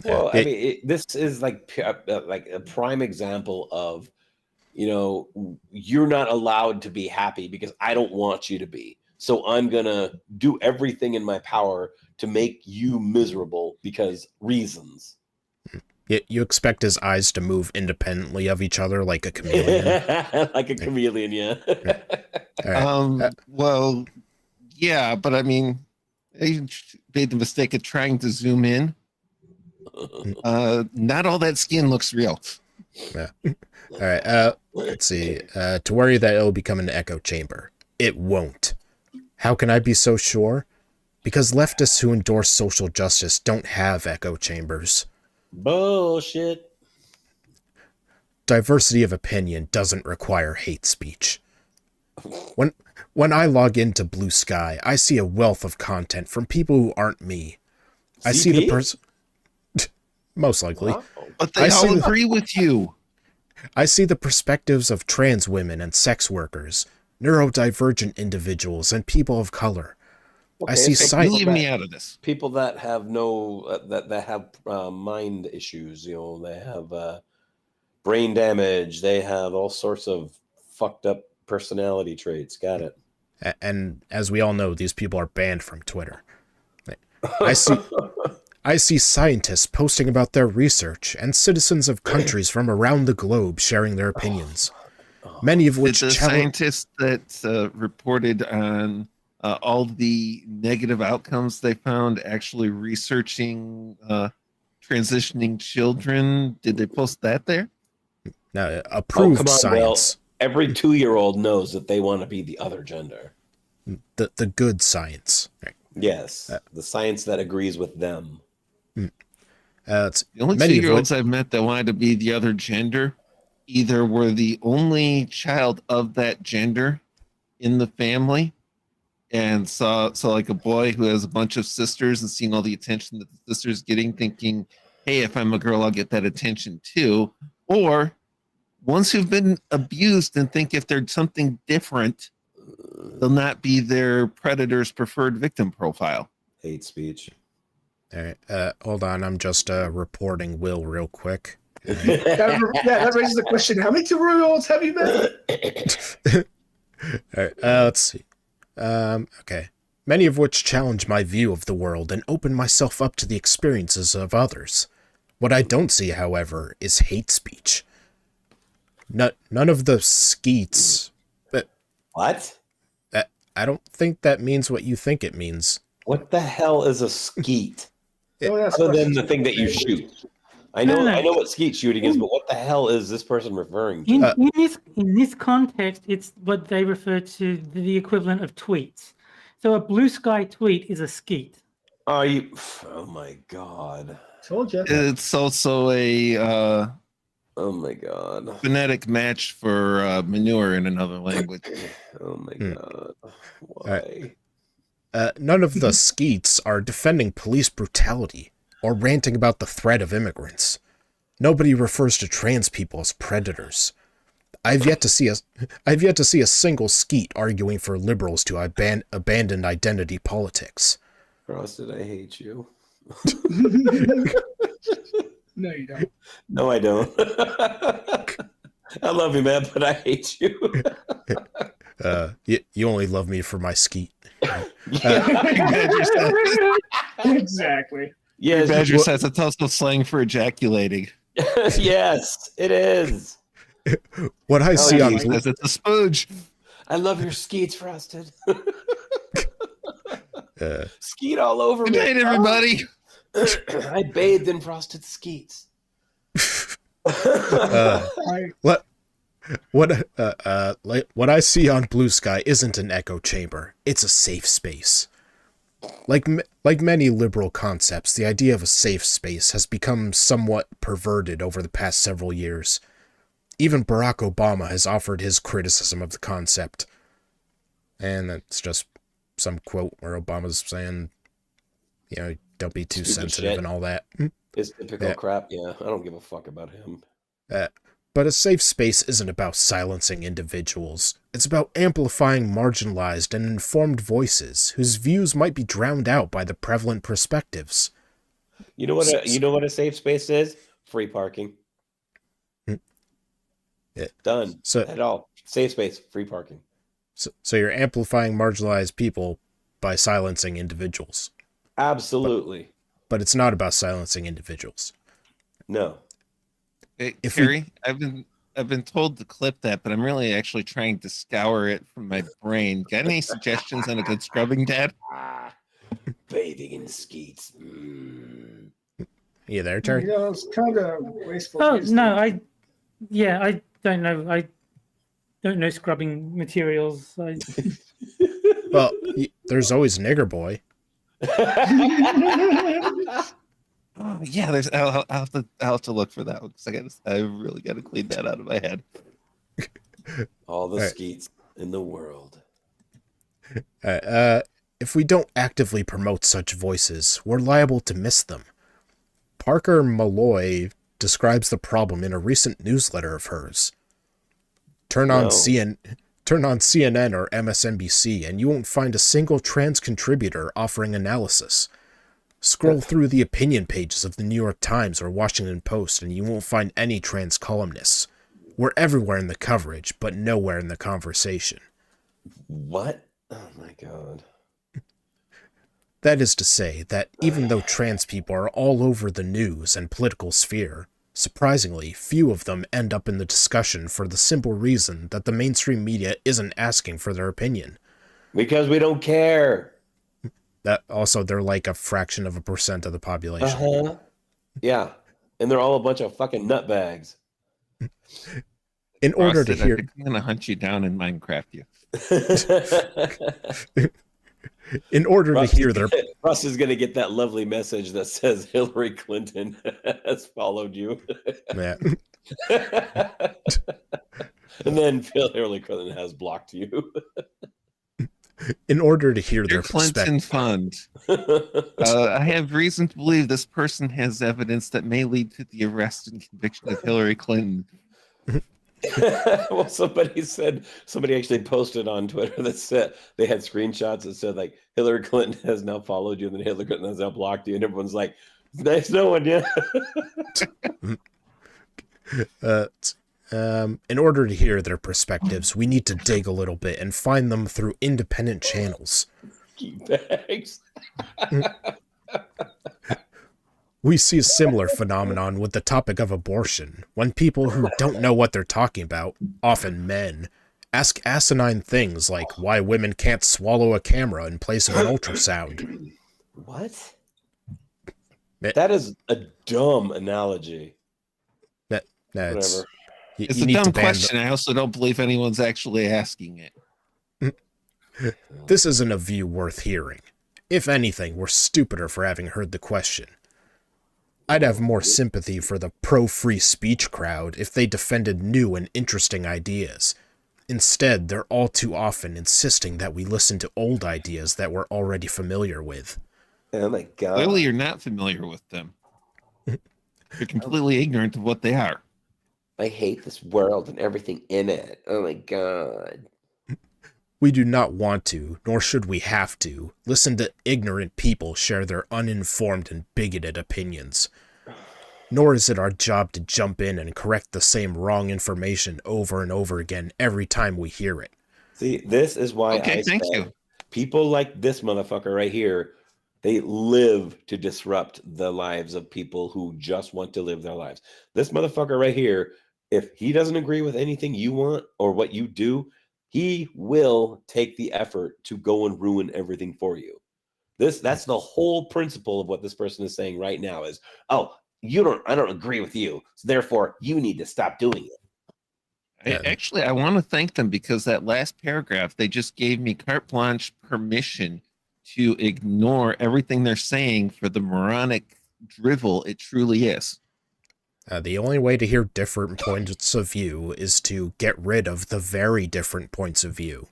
Well, I mean, this is like a prime example of, you're not allowed to be happy because I don't want you to be. So I'm gonna do everything in my power to make you miserable because reasons. You expect his eyes to move independently of each other like a chameleon? Like a chameleon, yeah. Right. Well, yeah, but I mean, he made the mistake of trying to zoom in. Not all that skin looks real. Yeah. All right. Let's see. To worry that it'll become an echo chamber. It won't. How can I be so sure? Because leftists who endorse social justice don't have echo chambers. Bullshit. Diversity of opinion doesn't require hate speech. When I log into Blue Sky, I see a wealth of content from people who aren't me. I see the person... Most likely. Wow. But they all agree with you. I see the perspectives of trans women and sex workers, neurodivergent individuals, and people of color. Okay, I see leave me out of this. People that have no that have mind issues. They have brain damage. They have all sorts of fucked up personality traits. Got it. And as we all know, these people are banned from Twitter. I see scientists posting about their research and citizens of countries from around the globe sharing their opinions. Many of which the scientists that reported on all the negative outcomes they found actually researching transitioning children. Did they post that there? Approved science. Well, every 2-year-old knows that they want to be the other gender. The good science. Right. Yes, the science that agrees with them. The only 2-year-olds I've met that wanted to be the other gender either were the only child of that gender in the family and saw like a boy who has a bunch of sisters and seeing all the attention that the sister's getting, thinking, hey, if I'm a girl, I'll get that attention too. Or ones who've been abused and think if they're something different, they'll not be their predator's preferred victim profile. Hate speech. All right, hold on. I'm just reporting Will real quick. That raises the question: how many 2-year-olds have you met? All right, let's see. Okay. Many of which challenge my view of the world and open myself up to the experiences of others. What I don't see, however, is hate speech. None of the skeets. What? I don't think that means what you think it means. What the hell is a skeet? Don't ask Other than questions. the thing that you shoot. I know what skeet shooting is, but what the hell is this person referring to? In this context, it's what they refer to the equivalent of tweets. So a blue sky tweet is a skeet. Are you? Oh my god! Told you. It's also a Oh my god! phonetic match for manure in another language. Oh my god! Why? None of the skeets are defending police brutality or ranting about the threat of immigrants. Nobody refers to trans people as predators. I've yet to see a single skeet arguing for liberals to abandon identity politics. Frosted, I hate you. No, you don't. No, I don't. I love you, man, but I hate you. You only love me for my skeet. Exactly. Yes, Badger says it's also slang for ejaculating. yes, it is. What I see on Says it's a spooge. I love your skeets, Frosted. Skeet all over me. Good night, everybody. I bathed in frosted skeets. What I see on Blue Sky isn't an echo chamber. It's a safe space. Like many liberal concepts, the idea of a safe space has become somewhat perverted over the past several years. Even Barack Obama has offered his criticism of the concept. And that's just some quote where Obama's saying, don't be too Stupid sensitive shit. and all that. It's typical crap. Yeah, I don't give a fuck about him. But a safe space isn't about silencing individuals. It's about amplifying marginalized and informed voices whose views might be drowned out by the prevalent perspectives. You know what? A safe space is? Free parking. Yeah. Done. So- At all. Safe space. Free parking. So you're amplifying marginalized people by silencing individuals. Absolutely. But it's not about silencing individuals. No. Hey, If Carrie, I've been told to clip that, but I'm really actually trying to scour it from my brain. Got any suggestions on a good scrubbing, Dad? Bathing in skeets. Mm. You there, Terry? It's kind of wasteful. Oh no, I don't know. I don't know scrubbing materials. Well, there's always Nigger Boy. Oh, yeah, I'll have to look for that one because I really got to clean that out of my head. All the All right. skeets in the world. If we don't actively promote such voices, we're liable to miss them. Parker Malloy describes the problem in a recent newsletter of hers. Turn on CNN or MSNBC, and you won't find a single trans contributor offering analysis. Scroll through the opinion pages of the New York Times or Washington Post and you won't find any trans columnists. We're everywhere in the coverage, but nowhere in the conversation. What? Oh my god. That is to say that even though trans people are all over the news and political sphere, surprisingly, few of them end up in the discussion for the simple reason that the mainstream media isn't asking for their opinion. Because we don't care. That also, they're like a fraction of a % of the population. Uh-huh. Yeah. And they're all a bunch of fucking nutbags. In order to Frosted, hear... I think I'm going to hunt you down in Minecraft you. In order to hear their... Russ is going to get that lovely message that says Hillary Clinton has followed you. Yeah. And then Hillary Clinton has blocked you. In order to hear Your their Clinton perspective... fund. I have reason to believe this person has evidence that may lead to the arrest and conviction of Hillary Clinton. Well, somebody actually posted on Twitter that said they had screenshots that said like Hillary Clinton has now followed you and then Hillary Clinton has now blocked you, and everyone's like, nice knowing you. In order to hear their perspectives, we need to dig a little bit and find them through independent channels. Thanks. We see a similar phenomenon with the topic of abortion, when people who don't know what they're talking about, often men, ask asinine things like why women can't swallow a camera in place of an ultrasound. What? That is a dumb analogy. Whatever. It's a dumb question. I also don't believe anyone's actually asking it. This isn't a view worth hearing. If anything, we're stupider for having heard the question. I'd have more sympathy for the pro-free speech crowd if they defended new and interesting ideas. Instead, they're all too often insisting that we listen to old ideas that we're already familiar with. Oh my god. Clearly you're not familiar with them. You're completely ignorant of what they are. I hate this world and everything in it. Oh my god. We do not want to, nor should we have to, listen to ignorant people share their uninformed and bigoted opinions. Nor is it our job to jump in and correct the same wrong information over and over again every time we hear it. See, this is why thank you. People like this motherfucker right here, they live to disrupt the lives of people who just want to live their lives. This motherfucker right here, if he doesn't agree with anything you want or what you do, he will take the effort to go and ruin everything for you. That's the whole principle of what this person is saying right now is, oh, I don't agree with you, so therefore you need to stop doing it. Actually, I want to thank them because that last paragraph, they just gave me carte blanche permission to ignore everything they're saying for the moronic drivel it truly is. The only way to hear different points of view is to get rid of the very different points of view.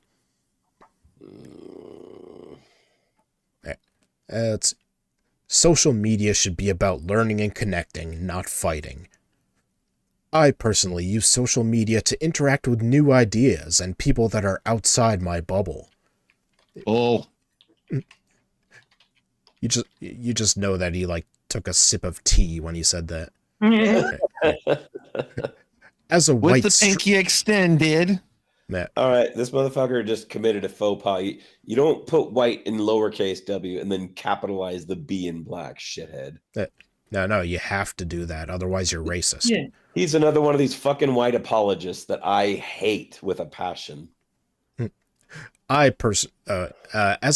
Social media should be about learning and connecting, not fighting. I personally use social media to interact with new ideas and people that are outside my bubble. Oh. You just know that he took a sip of tea when he said that. As a with white the pinky extended. All right, this motherfucker just committed a faux pas. You don't put white in lowercase w and then capitalize the B in black, shithead. No, you have to do that. Otherwise, you're racist. Yeah. He's another one of these fucking white apologists that I hate with a passion. As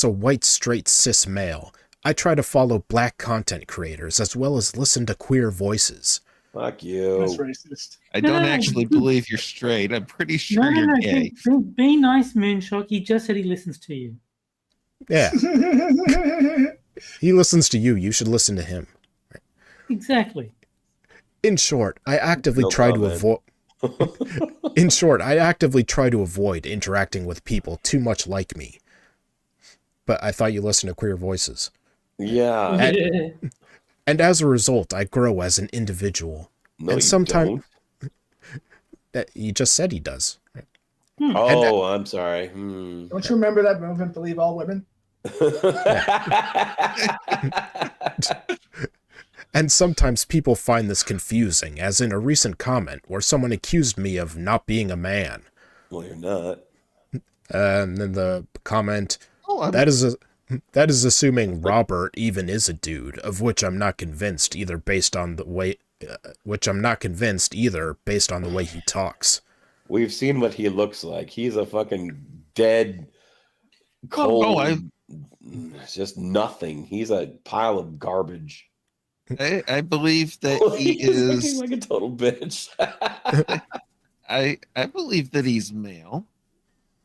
a white, straight, cis male, I try to follow black content creators as well as listen to queer voices. Fuck you. That's racist. I don't actually believe you're straight. I'm pretty sure you're gay. Be nice, Moonshock. He just said he listens to you. Yeah. He listens to you. You should listen to him. Exactly. In short, I actively try to avoid... In short, I actively try to avoid interacting with people too much like me. But I thought you listened to queer voices. Yeah. And as a result, I grow as an individual. No, and sometimes that he just said he does. Oh, I'm sorry. Don't you remember that movement, Believe All Women? And sometimes people find this confusing, as in a recent comment where someone accused me of not being a man. Well, you're not. And then the comment, Oh, that is assuming Robert even is a dude, of which I'm not convinced either based on the way he talks. We've seen what he looks like. He's a fucking dead, cold, just nothing. He's a pile of garbage. I believe that he He's looking is. like a total bitch. I believe that he's male.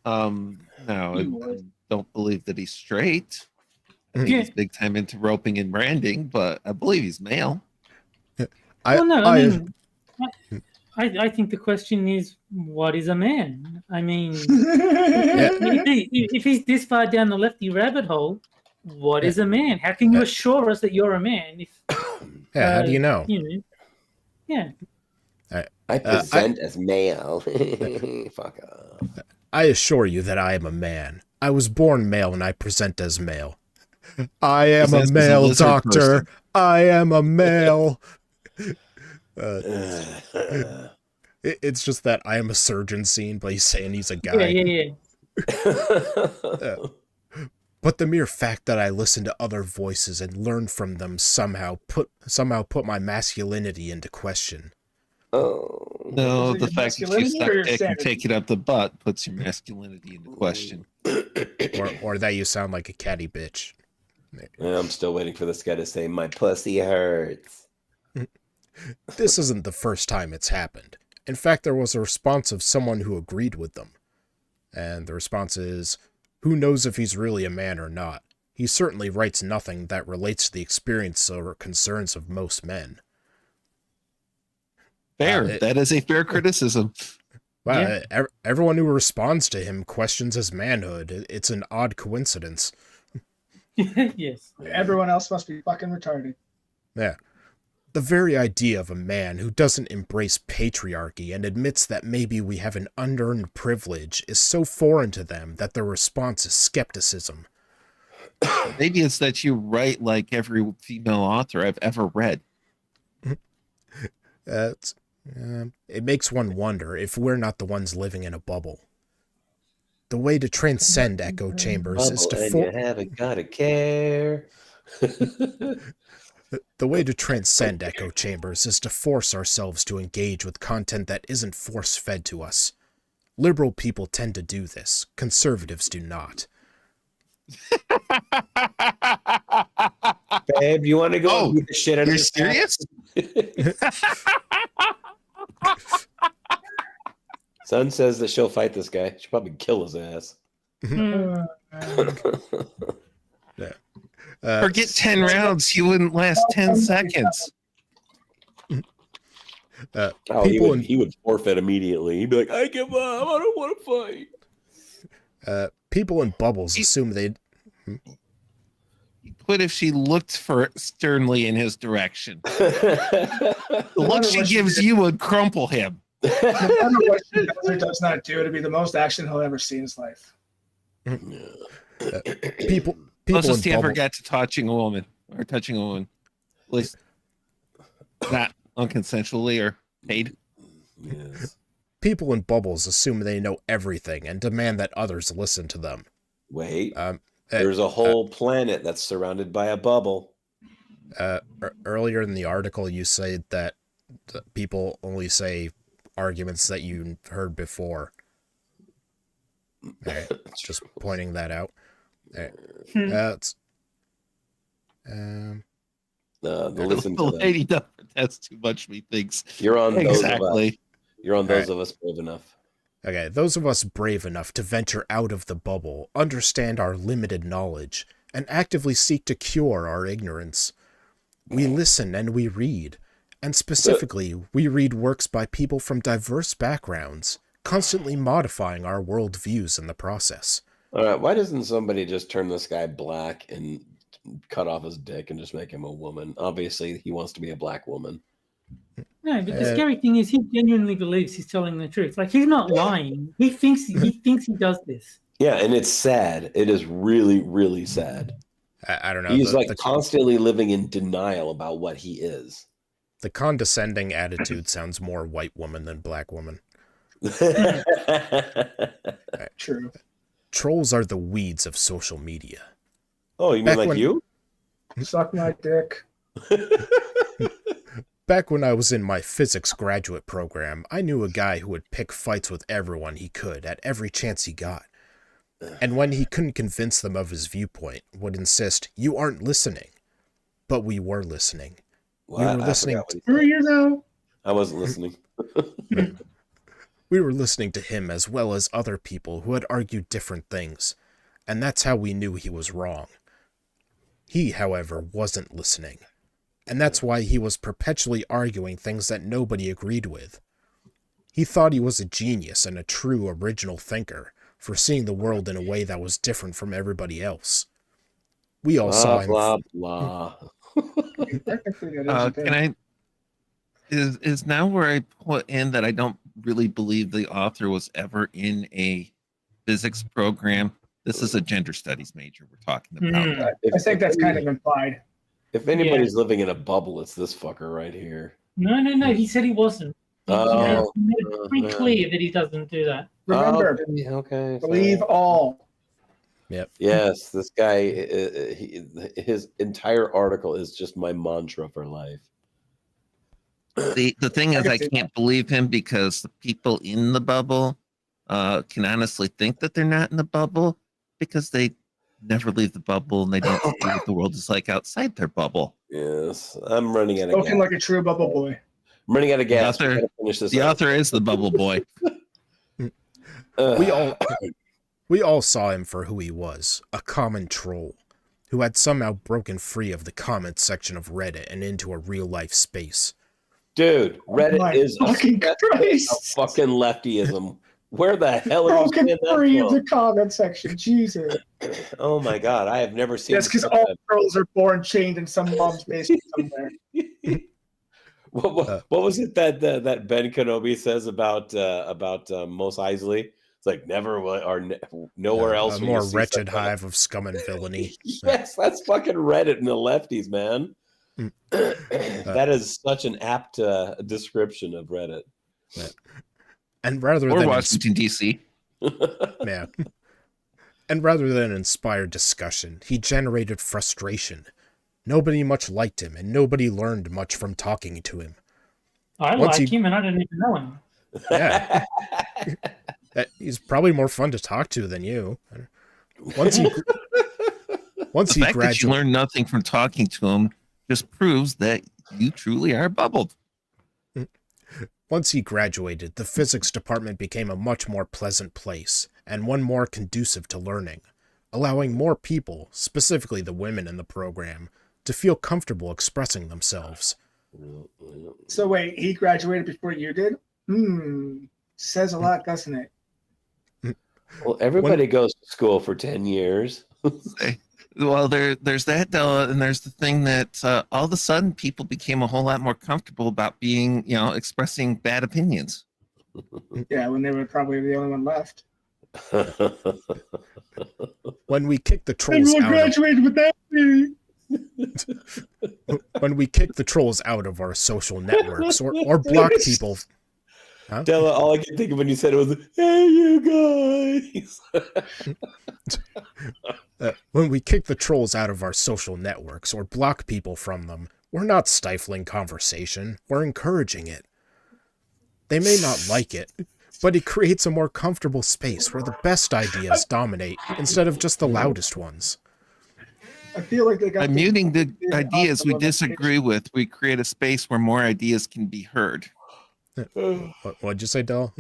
No, I don't believe that he's straight. I think he's big time into roping and branding, but I believe he's male. I think the question is, what is a man? I mean, if he's this far down the lefty rabbit hole, what is a man? How can you assure us that you're a man? How do you know? Yeah. I present as male. Fuck off. I assure you that I am a man. I was born male and I present as male. I am a male doctor. Person. I am a male. It's just that I am a surgeon scene, but he's saying he's a guy. Yeah. But the mere fact that I listen to other voices and learn from them somehow put my masculinity into question. Oh. No, Is it the your fact that you masculinity suck or your dick and sanity? take it up the butt puts your masculinity into question. Or that you sound like a catty bitch. I'm still waiting for this guy to say, my pussy hurts. This isn't the first time it's happened. In fact, there was a response of someone who agreed with them. And the response is, who knows if he's really a man or not? He certainly writes nothing that relates to the experience or concerns of most men. Fair. That is a fair criticism. Wow, everyone who responds to him questions his manhood. It's an odd coincidence. Yes. Everyone else must be fucking retarded. Yeah. The very idea of a man who doesn't embrace patriarchy and admits that maybe we have an unearned privilege is so foreign to them that their response is skepticism. Maybe it's that you write like every female author I've ever read. It makes one wonder if we're not the ones living in a bubble. The way to transcend echo chambers is to you haven't gotta care. The way to transcend echo chambers is to force ourselves to engage with content that isn't force-fed to us. Liberal people tend to do this. Conservatives do not. Babe, you want to go beat the shit out of You're this serious? Son says that she'll fight this guy. She'll probably kill his ass. Forget 10 rounds. You wouldn't last 10 seconds. He would forfeit immediately. He'd be like, I give up. I don't want to fight. People in bubbles assume they'd... What if she looked sternly in his direction? The look she gives you would crumple him. No matter what she does or does not do, it'll be the most action he'll ever see in his life. People Closest he in ever bubble... got to touching a woman. At least not unconsensually or paid. Yes. People in bubbles assume they know everything and demand that others listen to them. Wait. There's a whole planet that's surrounded by a bubble. Earlier in the article, you said that people only say arguments that you heard before. Just pointing that out. Listen The to lady doesn't protest too much, methinks. You're on those Exactly. of us. You're on those of us brave enough. Okay, those of us brave enough to venture out of the bubble, understand our limited knowledge, and actively seek to cure our ignorance. We listen and we read, and specifically, we read works by people from diverse backgrounds, constantly modifying our worldviews in the process. All right, why doesn't somebody just turn this guy black and cut off his dick and just make him a woman? Obviously, he wants to be a black woman. No, but the scary thing is he genuinely believes he's telling the truth. Like, he's not lying. He thinks he does this. Yeah, and it's sad. It is really, really sad. I don't know. He's constantly living in denial about what he is. The condescending attitude sounds more white woman than black woman. True. Trolls are the weeds of social media. Oh, you mean you? Suck my dick. Back when I was in my physics graduate program, I knew a guy who would pick fights with everyone he could at every chance he got. And when he couldn't convince them of his viewpoint, would insist, "You aren't listening." But we were listening. What? We were listening. I wasn't listening. We were listening to him as well as other people who had argued different things, and that's how we knew he was wrong. He, however, wasn't listening, and that's why he was perpetually arguing things that nobody agreed with. He thought he was a genius and a true original thinker for seeing the world in a way that was different from everybody else. We all saw him. Blah, blah. Can I? Is now where I put in that I don't really believe the author was ever in a physics program. This is a gender studies major we're talking about. I think that's kind of implied. If anybody's living in a bubble, it's this fucker right here. No. He said he wasn't. He made it pretty Oh, clear that he doesn't do that. Remember, okay. believe all. Yep. Yes, this guy, his entire article is just my mantra for life. The thing is, I can't believe him because the people in the bubble can honestly think that they're not in the bubble because they never leave the bubble and they don't see what the world is like outside their bubble. Yes, I'm running out of gas. Spoken like a true bubble boy. I'm running out of gas. The author is the bubble boy. We all saw him for who he was, a common troll, who had somehow broken free of the comments section of Reddit and into a real-life space. Dude, Reddit is fucking a fucking leftyism. Where the hell are you broken free of the comment section? Jesus. Oh my god, I have never seen. That's because all trolls are born chained in some mom's basement somewhere. What was it that Ben Kenobi says about Mos Eisley? It's like never or nowhere else. A more wretched hive of scum and villainy. Yes, that's fucking Reddit and the lefties, man. That is such an apt description of Reddit. Yeah. And rather or than Washington D.C. Yeah. And rather than inspire discussion, he generated frustration. Nobody much liked him, and nobody learned much from talking to him. I like him, and I didn't even know him. Yeah. He's probably more fun to talk to than you. Once he graduated, that you learn nothing from talking to him just proves that you truly are bubbled. Once he graduated, the physics department became a much more pleasant place, and one more conducive to learning, allowing more people, specifically the women in the program, to feel comfortable expressing themselves. So wait, he graduated before you did? Says a lot, doesn't it? Well, everybody goes to school for 10 years. Well, there's that, Della, and there's the thing that all of a sudden people became a whole lot more comfortable about being, expressing bad opinions. Yeah, when they were probably the only one left. When we kicked the trolls Everyone graduated without me. When we kick the trolls out of our social networks or block people. Huh? Della, all I can think of when you said it was, "Hey, you guys." When we kick the trolls out of our social networks or block people from them, we're not stifling conversation, we're encouraging it. They may not like it, but it creates a more comfortable space where the best ideas dominate instead of just the loudest ones. I feel like they got by muting the ideas we disagree with, we create a space where more ideas can be heard. What'd you say, Del?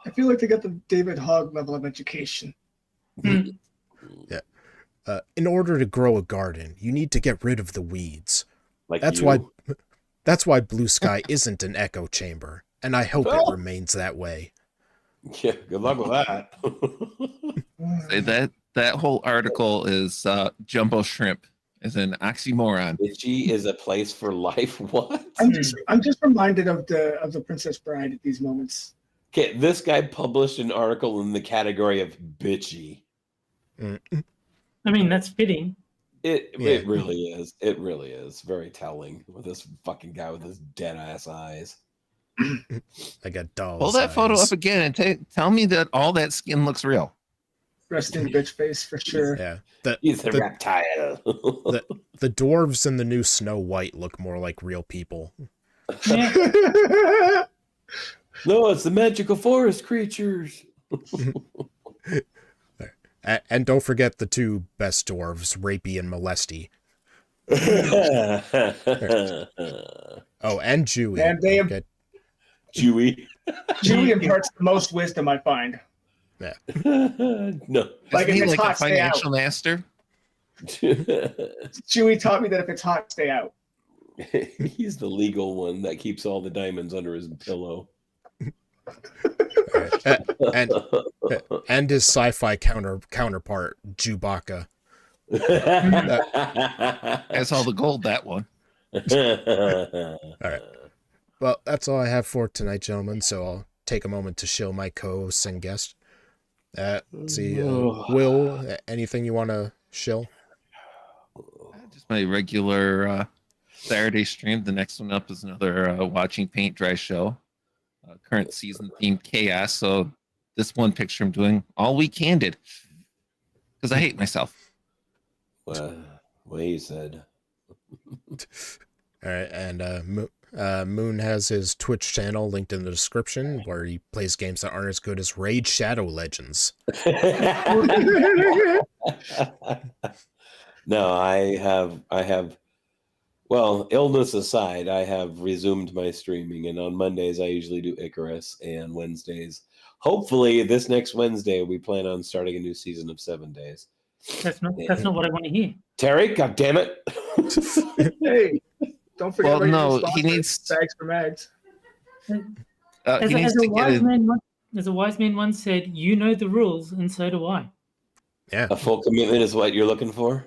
I feel like they got the David Hogg level of education. Yeah. In order to grow a garden, you need to get rid of the weeds. That's why Blue Sky isn't an echo chamber, and I hope it remains that way. Yeah, good luck with that. That whole article is jumbo shrimp is an oxymoron. Bitchy is a place for life. What? I'm just reminded of the Princess Bride at these moments. Okay, this guy published an article in the category of bitchy. I mean, that's fitting. It really is. It really is very telling with this fucking guy with his dead ass eyes. I got dolls. Pull that photo up again and tell me that all that skin looks real. Resting bitch face for sure. Yeah, He's a reptile. the dwarves in the new Snow White look more like real people. Yeah. No, it's the magical forest creatures. And don't forget the two best dwarves, Rapey and Molesty. Oh, and Jewy. And they Jewy. Jewy imparts the most wisdom, I find. Yeah. No. Like, Isn't he if it's like hot, a stay out. financial master? Chewie taught me that if it's hot, stay out. He's the legal one that keeps all the diamonds under his pillow. And his sci-fi counterpart, Chewbacca. That's all the gold, that one. All right. Well, that's all I have for tonight, gentlemen. So I'll take a moment to shill my co-hosts and guest. Let's see, Will, anything you want to shill? Just my regular Saturday stream. The next one up is another watching paint dry show. Current season themed chaos. So this one picture I'm doing all week handed because I hate myself. Well, he said. All right, and Moon has his Twitch channel linked in the description where he plays games that aren't as good as Raid Shadow Legends. No, I have. Well, illness aside, I have resumed my streaming, and on Mondays I usually do Icarus, and Wednesdays, hopefully this next Wednesday, we plan on starting a new season of 7 Days. That's not what I want to hear. Terry, God damn it! Hey, don't forget. Well, no, he sponsor, needs bags for mags. As a wise man once said, "You know the rules, and so do I." Yeah. A full commitment is what you're looking for.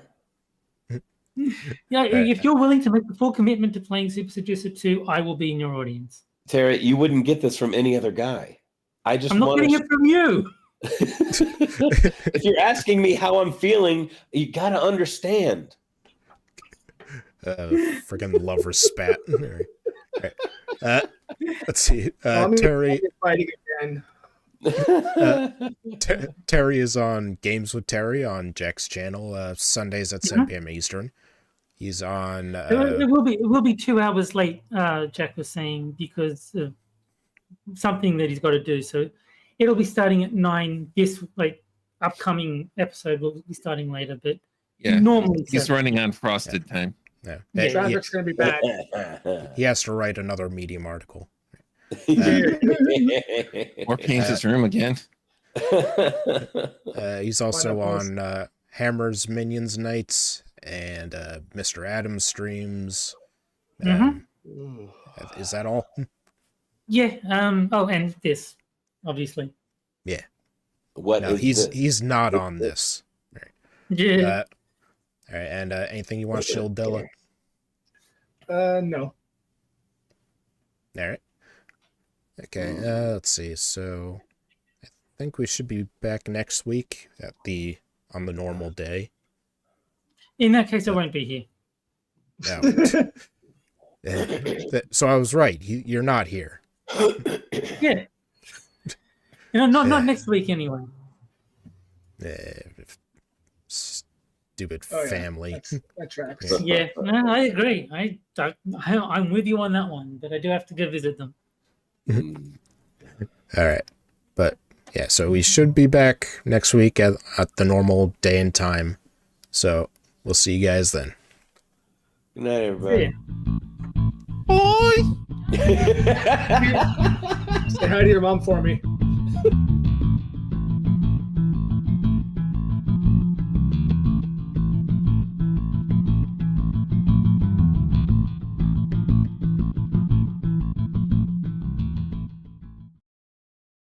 Yeah, if you're willing to make the full commitment to playing Super Seducer 2, I will be in your audience. Terry, you wouldn't get this from any other guy. I'm not getting it from you. If you're asking me how I'm feeling, you got to understand. Freaking lover spat. Right. Let's see. Terry. Fighting again. Terry is on Games with Terry on Jack's channel Sundays at 7 p.m. Eastern. He's on. It will be 2 hours late. Jack was saying because of something that he's got to do. So it'll be starting at 9. This upcoming episode will be starting later, but normally he's running on frosted time. Yeah. Traffic's gonna be bad. He has to write another Medium article. Or paint his room again. He's also on Hammer's Minions Nights and Mr. Adams streams. Is that all? Yeah. And this, obviously. Yeah. He's not on this. Right. Yeah. All right. And anything you want to shill, Dilla? No. All right. Okay, let's see. So I think we should be back next week on the normal day. In that case, I won't be here. No. So I was right. You're not here. Yeah. Not next week anyway. Stupid family. That tracks. Yeah, no, I agree. I'm with you on that one, but I do have to go visit them. All right, but yeah, so we should be back next week at the normal day and time. So we'll see you guys then. Good night, everybody. Bye. Say hi to your mom for me.